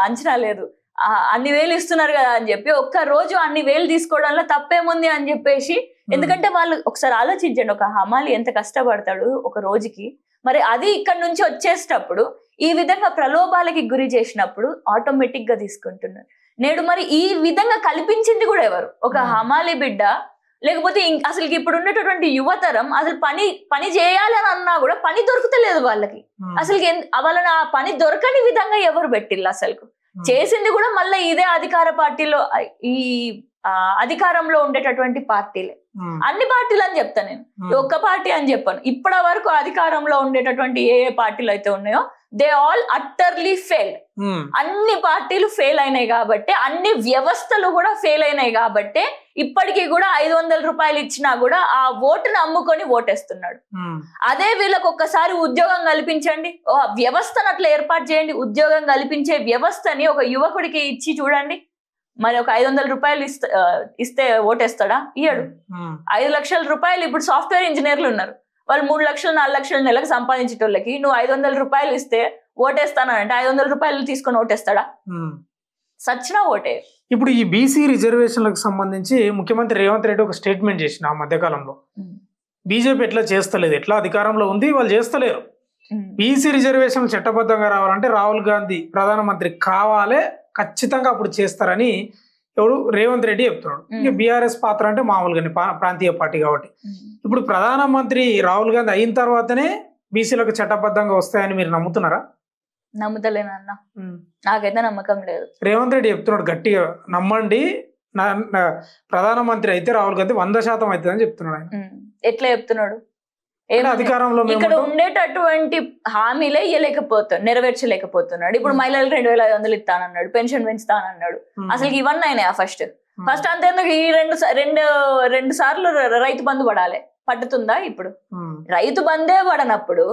Speaker 2: అంచనా లేదు, అన్ని వేలు ఇస్తున్నారు కదా అని చెప్పి ఒక్క రోజు అన్ని వేలు తీసుకోవడంలో తప్పేముంది అని చెప్పేసి. ఎందుకంటే వాళ్ళు ఒకసారి ఆలోచించండి, ఒక హమాలి ఎంత కష్టపడతాడు ఒక రోజుకి. మరి అది ఇక్కడ నుంచి వచ్చేటప్పుడు ఈ విధంగా ప్రలోభాలకి గురి చేసినప్పుడు ఆటోమేటిక్ గా తీసుకుంటున్నారు. నేడు మరి ఈ విధంగా కల్పించింది కూడా ఎవరు? ఒక హమాలి బిడ్డ. లేకపోతే అసలు ఇప్పుడు ఉన్నటువంటి యువతరం అసలు పని చేయాలి అని అన్నా కూడా పని దొరుకుతలేదు వాళ్ళకి. అసలు వాళ్ళని ఆ పని దొరకని విధంగా ఎవరు పెట్టిల్లు? అసలు చేసింది కూడా మళ్ళీ ఇదే అధికార పార్టీలో, ఈ అధికారంలో ఉండేటటువంటి పార్టీలే. అన్ని పార్టీలు అని చెప్తాను నేను, ఒక్క పార్టీ అని చెప్పాను. ఇప్పటి వరకు అధికారంలో ఉండేటటువంటి ఏ పార్టీలు అయితే ఉన్నాయో దే ఆల్ అట్టర్లీ ఫెయిల్డ్. అన్ని పార్టీలు ఫెయిల్ అయినాయి కాబట్టి, అన్ని వ్యవస్థలు కూడా ఫెయిల్ అయినాయి కాబట్టి ఇప్పటికీ కూడా 500 రూపాయలు ఇచ్చినా కూడా ఆ ఓటును అమ్ముకొని ఓటేస్తున్నాడు. అదే వీళ్ళకి ఒక్కసారి ఉద్యోగం కల్పించండి, వ్యవస్థను అట్లా ఏర్పాటు చేయండి, ఉద్యోగం కల్పించే వ్యవస్థని ఒక యువకుడికి ఇచ్చి చూడండి, మరి ఒక 500 రూపాయలు ఇస్తే ఓటేస్తాడా? ఇయ్యడు. 5 లక్షల రూపాయలు ఇప్పుడు సాఫ్ట్వేర్ ఇంజనీర్లు ఉన్నారు, వాళ్ళు 3 లక్షలు 4 లక్షల నెలకు సంపాదించేటోళ్ళకి నువ్వు 500 రూపాయలు ఇస్తే ఓటేస్తానంటే 500 రూపాయలు తీసుకొని ఓటేస్తాడా? సచ్చినా ఓటే.
Speaker 1: ఇప్పుడు ఈ బీసీ రిజర్వేషన్లకు సంబంధించి ముఖ్యమంత్రి రేవంత్ రెడ్డి ఒక స్టేట్మెంట్ చేసిన ఆ మధ్యకాలంలో, బీజేపీ ఎట్లా చేస్తలేదు, ఎట్లా అధికారంలో ఉంది వాళ్ళు చేస్తలేరు, బీసీ రిజర్వేషన్ చట్టబద్ధంగా రావాలంటే రాహుల్ గాంధీ ప్రధానమంత్రి కావాలే, ఖచ్చితంగా అప్పుడు చేస్తారని ఎవరు రేవంత్ రెడ్డి చెప్తున్నాడు. ఇంకా బీఆర్ఎస్ పాత్ర అంటే మామూలుగానే ప్రాంతీయ పార్టీ కాబట్టి, ఇప్పుడు ప్రధానమంత్రి రాహుల్ గాంధీ అయిన తర్వాతనే బీసీలకు చట్టబద్ధంగా వస్తాయని మీరు నమ్ముతున్నారా?
Speaker 2: నమ్ముతలేనన్నా, నాకైతే నమ్మకం లేదు.
Speaker 1: రేవంత్ రెడ్డి చెప్తున్నాడు గట్టిగా, నమ్మండి ప్రధానమంత్రి అయితే రాహుల్ గాంధీ 100% అవుతుందని చెప్తున్నాడు ఆయన.
Speaker 2: ఎట్లా చెప్తున్నాడు?
Speaker 1: అధికారంలో
Speaker 2: ఇక్కడ ఉండేటటువంటి హామీలే ఇవ్వలేకపోతున్నాడు, నెరవేర్చలేకపోతున్నాడు. ఇప్పుడు మహిళలకు 2500 ఇస్తానన్నాడు, పెన్షన్ పెంచుతానన్నాడు. అసలు ఇవన్నీ అయినాయా? ఫస్ట్ అంతేందుకు ఈ రెండు సార్లు రైతు బంధు పడాలి, పట్టుతుందా? ఇప్పుడు రైతు బందే పడనప్పుడు,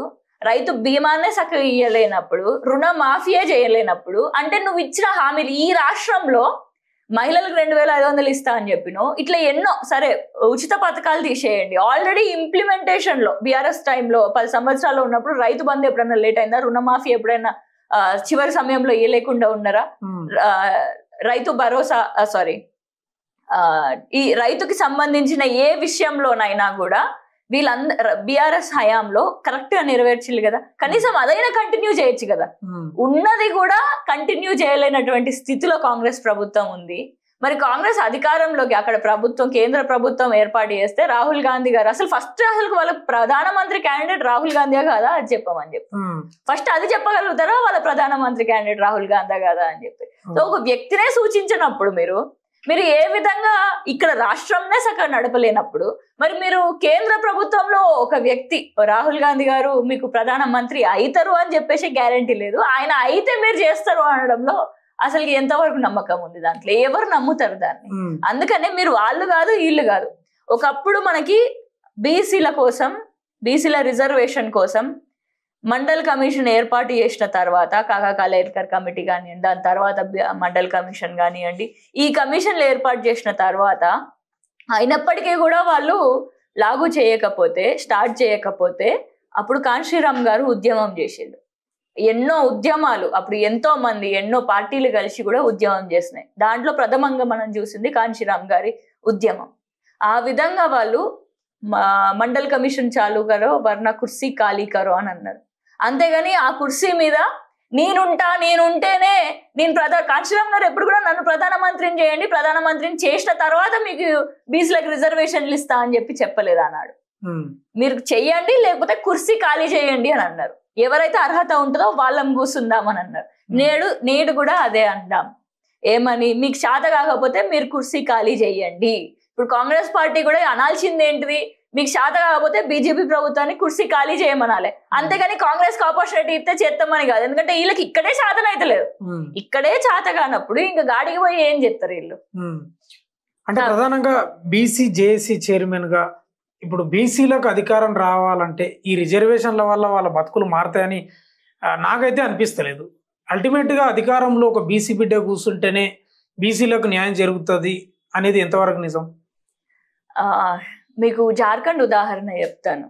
Speaker 2: రైతు బీమానే చక్కగా ఇయ్యలేనప్పుడు, రుణ మాఫియే చేయలేనప్పుడు, అంటే నువ్వు ఇచ్చిన హామీలు ఈ రాష్ట్రంలో మహిళలకు 2500 ఇస్తా అని చెప్పినో ఇట్లా ఎన్నో, సరే ఉచిత పథకాలు తీసేయండి, ఆల్రెడీ ఇంప్లిమెంటేషన్ లో బీఆర్ఎస్ టైంలో 10 సంవత్సరాలు ఉన్నప్పుడు రైతు బంధు ఎప్పుడైనా లేట్ అయిందా? రుణమాఫీ ఎప్పుడైనా చివరి సమయంలో ఇవ్వలేకుండా ఉన్నారా? రైతు భరోసా ఈ రైతుకి సంబంధించిన ఏ విషయంలోనైనా కూడా వీళ్ళందరూ బీఆర్ఎస్ హయాంలో కరెక్ట్ గా నెరవేర్చాలి కదా, కనీసం అదైనా కంటిన్యూ చేయొచ్చు కదా. ఉన్నది కూడా కంటిన్యూ చేయలేనటువంటి స్థితిలో కాంగ్రెస్ ప్రభుత్వం ఉంది. మరి కాంగ్రెస్ అధికారంలోకి అక్కడ ప్రభుత్వం, కేంద్ర ప్రభుత్వం ఏర్పాటు చేస్తే రాహుల్ గాంధీ గారు అసలు వాళ్ళ ప్రధానమంత్రి క్యాండిడేట్ రాహుల్ గాంధీ కాదా అది చెప్పమని చెప్పి ఫస్ట్ అది చెప్పగలుగుతారా? వాళ్ళ ప్రధానమంత్రి క్యాండిడేట్ రాహుల్ గాంధీ కాదా అని చెప్పి. సో ఒక వ్యక్తినే సూచించినప్పుడు మీరు ఏ విధంగా ఇక్కడ రాష్ట్రంనే సగం నడపలేనప్పుడు, మరి మీరు కేంద్ర ప్రభుత్వంలో ఒక వ్యక్తి రాహుల్ గాంధీ గారు మీకు ప్రధానమంత్రి అవుతారు అని చెప్పేసి గ్యారంటీ లేదు, ఆయన అయితే మీరు చేస్తారు అనడంలో అసలు ఎంతవరకు నమ్మకం ఉంది? దాంట్లో ఎవరు నమ్ముతారు దాన్ని? అందుకనే మీరు వాళ్ళు కాదు వీళ్ళు కాదు. ఒకప్పుడు మనకి బీసీల కోసం, బీసీల రిజర్వేషన్ కోసం మండల్ కమిషన్ ఏర్పాటు చేసిన తర్వాత, కాకా కాలేకర్ కమిటీ కానివ్వండి, దాని తర్వాత మండల్ కమిషన్ కానివ్వండి, ఈ కమిషన్లు ఏర్పాటు చేసిన తర్వాత అయినప్పటికీ కూడా వాళ్ళు లాగు చేయకపోతే, స్టార్ట్ చేయకపోతే అప్పుడు కాన్షీరామ్ గారు ఉద్యమం చేసిండు. ఎన్నో ఉద్యమాలు అప్పుడు ఎంతో మంది, ఎన్నో పార్టీలు కలిసి కూడా ఉద్యమం చేసినాయి. దాంట్లో ప్రథమంగా మనం చూసింది కాన్షీరామ్ గారి ఉద్యమం. ఆ విధంగా వాళ్ళు మండల్ కమిషన్ చాలు కరో వర్ణ కుర్సీ ఖాళీ కరో అని అన్నారు. అంతేగాని ఆ కుర్సీ మీద నేనుంటేనే కాన్షీరామ్ గారు ఎప్పుడు కూడా నన్ను ప్రధానమంత్రిని చేయండి, ప్రధానమంత్రిని చేసిన తర్వాత మీకు బీసీలకు రిజర్వేషన్లు ఇస్తా అని చెప్పలేదు అన్నాడు. మీరు చెయ్యండి, లేకపోతే కుర్సీ ఖాళీ చేయండి అని అన్నారు. ఎవరైతే అర్హత ఉంటుందో వాళ్ళని కూర్చుందామని అన్నారు. నేడు కూడా అదే అందాం. ఏమని? మీకు చేత కాకపోతే మీరు కుర్సీ ఖాళీ చేయండి. ఇప్పుడు కాంగ్రెస్ పార్టీ కూడా అనాల్సింది ఏంటిది? మీకు చేత కాకపోతే బీజేపీ ప్రభుత్వాన్ని కుర్సీ ఖాళీ చేయమనాలి, అంతేగాని కాంగ్రెస్ కి ఆపర్చునిటీ ఇస్తే చేస్తామని కాదు. ఎందుకంటే వీళ్ళకి ఇక్కడే చేతన అయితే లేదు, ఇక్కడే చేత కానప్పుడు ఇంకా గాడికి పోయి ఏం చెప్తారు వీళ్ళు?
Speaker 1: అంటే ప్రధానంగా బీసీ జేఏసీ చైర్మన్ గా ఇప్పుడు బీసీలకు అధికారం రావాలంటే ఈ రిజర్వేషన్ల వల్ల వాళ్ళ బతుకులు మారుతాయని నాకైతే అనిపిస్తలేదు. అల్టిమేట్ గా అధికారంలో ఒక బీసీ బిడ్డ కూర్చుంటేనే బీసీలకు న్యాయం జరుగుతుంది అనేది ఎంతవరకు నిజం?
Speaker 2: మీకు జార్ఖండ్ ఉదాహరణ చెప్తాను.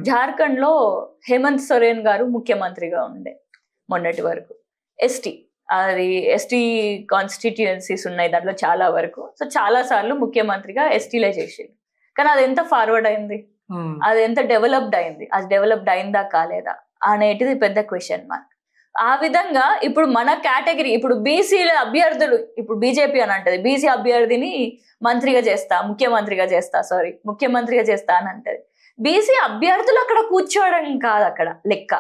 Speaker 2: జార్ఖండ్ లో హేమంత్ సోరెన్ గారు ముఖ్యమంత్రిగా ఉండే మొన్నటి వరకు. ఎస్టీ కాన్స్టిట్యుయెన్సీస్ ఉన్నాయి దాంట్లో చాలా వరకు. సో చాలా సార్లు ముఖ్యమంత్రిగా ఎస్టీలే చేసిండు. కానీ అది ఎంత ఫార్వర్డ్ అయింది, అది ఎంత డెవలప్డ్ అయింది, అది డెవలప్డ్ అయిందా కాలేదా అనేటిది పెద్ద క్వశ్చన్ మార్క్. ఆ విధంగా ఇప్పుడు మన కేటగిరీ, ఇప్పుడు బీసీల అభ్యర్థులు, ఇప్పుడు బీజేపీ అని అంటది బీసీ అభ్యర్థిని ముఖ్యమంత్రిగా చేస్తా అని అంటది. బీసీ అభ్యర్థులు అక్కడ కూర్చోవడం కాదు అక్కడ లెక్క,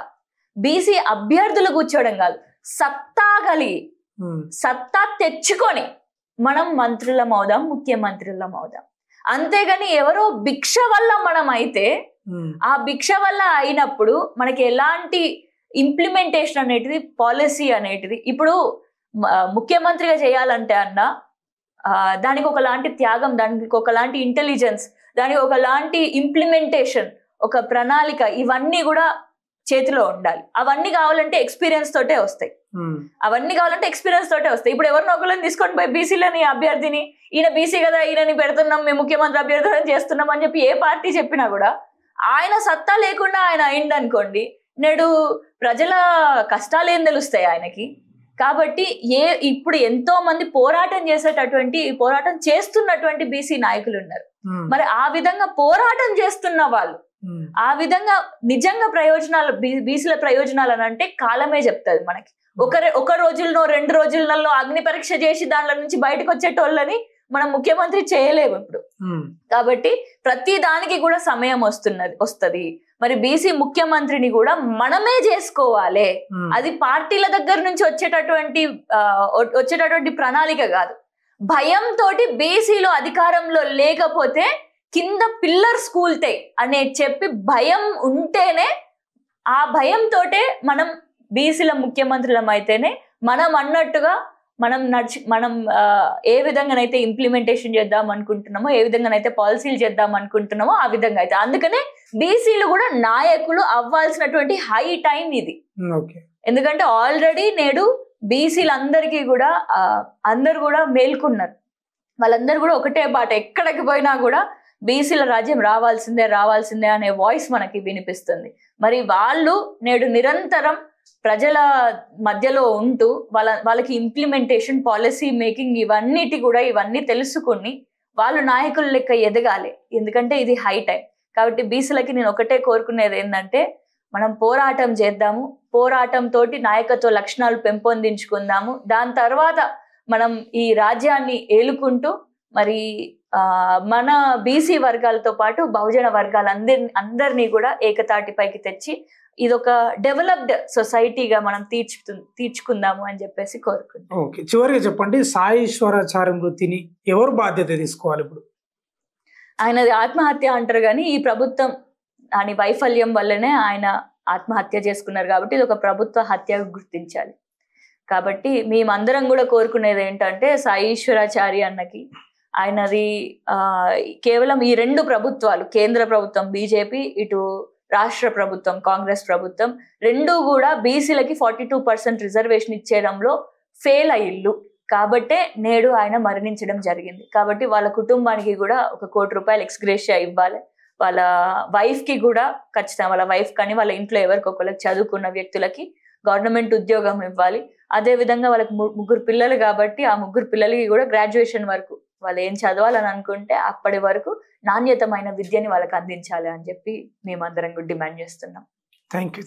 Speaker 2: బీసీ అభ్యర్థులు కూర్చోవడం కాదు, సత్తా తెచ్చుకొని మనం మంత్రులం అవుదాం, ముఖ్యమంత్రులం అవుదాం. అంతేగాని ఎవరో భిక్ష వల్ల మనం అయితే ఆ భిక్ష వల్ల అయినప్పుడు మనకి ఎలాంటి ఇంప్లిమెంటేషన్ అనేటిది, పాలసీ అనేటిది, ఇప్పుడు ముఖ్యమంత్రిగా చేయాలంటే అన్న దానికి ఒకలాంటి త్యాగం, దానికి ఒకలాంటి ఇంటెలిజెన్స్, దానికి ఒకలాంటి ఇంప్లిమెంటేషన్, ఒక ప్రణాళిక, ఇవన్నీ కూడా చేతిలో ఉండాలి. అవన్నీ కావాలంటే ఎక్స్పీరియన్స్ తోటే వస్తాయి. ఇప్పుడు ఎవరినో ఒకరిని తీసుకొని పోయి బీసీలని అభ్యర్థిని, ఈయన బీసీ కదా ఈయనని పెడుతున్నాం, మేము ముఖ్యమంత్రి అభ్యర్థులను చేస్తున్నాం అని చెప్పి ఏ పార్టీ చెప్పినా కూడా ఆయన సత్తా లేకుండా ఆయన అయిందనుకోండి, నేడు ప్రజల కష్టాలు ఏం తెలుస్తాయి ఆయనకి. కాబట్టి ఇప్పుడు ఎంతో మంది పోరాటం చేస్తున్నటువంటి బీసీ నాయకులు ఉన్నారు. మరి ఆ విధంగా పోరాటం చేస్తున్న వాళ్ళు, ఆ విధంగా నిజంగా ప్రయోజనాలు, బీసీల ప్రయోజనాలు అని అంటే కాలమే చెప్తుంది మనకి. ఒక రోజుల్లో 2 రోజులలో అగ్ని పరీక్ష చేసి దానిలో నుంచి బయటకు వచ్చేటోళ్ళని మనం ముఖ్యమంత్రి చేయలేము ఇప్పుడు. కాబట్టి ప్రతి దానికి కూడా సమయం వస్తుంది. మరి బీసీ ముఖ్యమంత్రిని కూడా మనమే చేసుకోవాలి. అది పార్టీల దగ్గర నుంచి వచ్చేటటువంటి ప్రణాళిక కాదు. భయంతో బీసీలు అధికారంలో లేకపోతే కింద పిల్లర్స్ కూల్తాయి అనే చెప్పి భయం ఉంటేనే, ఆ భయంతోటే మనం బీసీల ముఖ్యమంత్రులం అయితేనే మనం అన్నట్టుగా మనం ఏ విధంగానైతే ఇంప్లిమెంటేషన్ చేద్దాం అనుకుంటున్నామో, ఏ విధంగానైతే పాలసీలు చేద్దాం అనుకుంటున్నామో ఆ విధంగా అయితే. అందుకనే బీసీలు కూడా నాయకులు అవ్వాల్సినటువంటి హై టైం ఇది. ఎందుకంటే ఆల్రెడీ నేడు బీసీలందరికీ కూడా అందరు కూడా మేల్కొన్నారు. వాళ్ళందరూ కూడా ఒకటే బాట, ఎక్కడికి పోయినా కూడా బీసీల రాజ్యం రావాల్సిందే అనే వాయిస్ మనకి వినిపిస్తుంది. మరి వాళ్ళు నేడు నిరంతరం ప్రజల మధ్యలో ఉంటూ వాళ్ళకి ఇంప్లిమెంటేషన్, పాలసీ మేకింగ్, ఇవన్నీ తెలుసుకుని వాళ్ళు నాయకుల లెక్క ఎదగాలి. ఎందుకంటే ఇది హై టైం. కాబట్టి బీసీలకి నేను ఒకటే కోరుకునేది ఏంటంటే, మనం పోరాటం చేద్దాము, పోరాటంతో నాయకత్వ లక్షణాలు పెంపొందించుకుందాము. దాని తర్వాత మనం ఈ రాజ్యాన్ని ఏలుకుంటూ మరి మన బీసీ వర్గాలతో పాటు బహుజన వర్గాలందరినీ కూడా ఏకతాటిపైకి తెచ్చి ఇదొక డెవలప్డ్ సొసైటీగా మనం తీర్చుకుందాము అని చెప్పేసి కోరుకుంటాం.
Speaker 1: ఓకే, చివరిగా చెప్పండి, సాయి ఈశ్వరాచార్య మృతిని ఎవరు బాధ్యత తీసుకోవాలి? ఇప్పుడు
Speaker 2: ఆయనది ఆత్మహత్య అంటారు కానీ ఈ ప్రభుత్వం దాని వైఫల్యం వల్లనే ఆయన ఆత్మహత్య చేసుకున్నారు. కాబట్టి ఇది ఒక ప్రభుత్వ హత్యగా గుర్తించాలి. కాబట్టి మేమందరం కూడా కోరుకునేది ఏంటంటే, సాయి ఈశ్వరాచార్య అన్నకి ఆయనది కేవలం ఈ 2 ప్రభుత్వాలు, కేంద్ర ప్రభుత్వం బీజేపీ, ఇటు రాష్ట్ర ప్రభుత్వం కాంగ్రెస్ ప్రభుత్వం, 2 కూడా బీసీలకి 42% రిజర్వేషన్ ఇచ్చేయడంలో ఫెయిల్ అయ్యిళ్ళు. కాబట్టే నేడు ఆయన మరణించడం జరిగింది. కాబట్టి వాళ్ళ కుటుంబానికి కూడా ఒక ₹1 కోటి ఎక్స్గ్రేషియా ఇవ్వాలి. వాళ్ళ వైఫ్కి కూడా ఖచ్చితంగా, వాళ్ళ వైఫ్ కానీ వాళ్ళ ఇంట్లో ఎవరికొకరికి చదువుకున్న వ్యక్తులకి గవర్నమెంట్ ఉద్యోగం ఇవ్వాలి. అదేవిధంగా వాళ్ళకి 3 పిల్లలు కాబట్టి ఆ 3 పిల్లలకి కూడా గ్రాడ్యుయేషన్ వరకు వాళ్ళు ఏం చదవాలని అనుకుంటే అప్పటి వరకు నాణ్యతమైన విద్యని వాళ్ళకి అందించాలి అని చెప్పి మేమందరం డిమాండ్ చేస్తున్నాం.
Speaker 1: Thank you.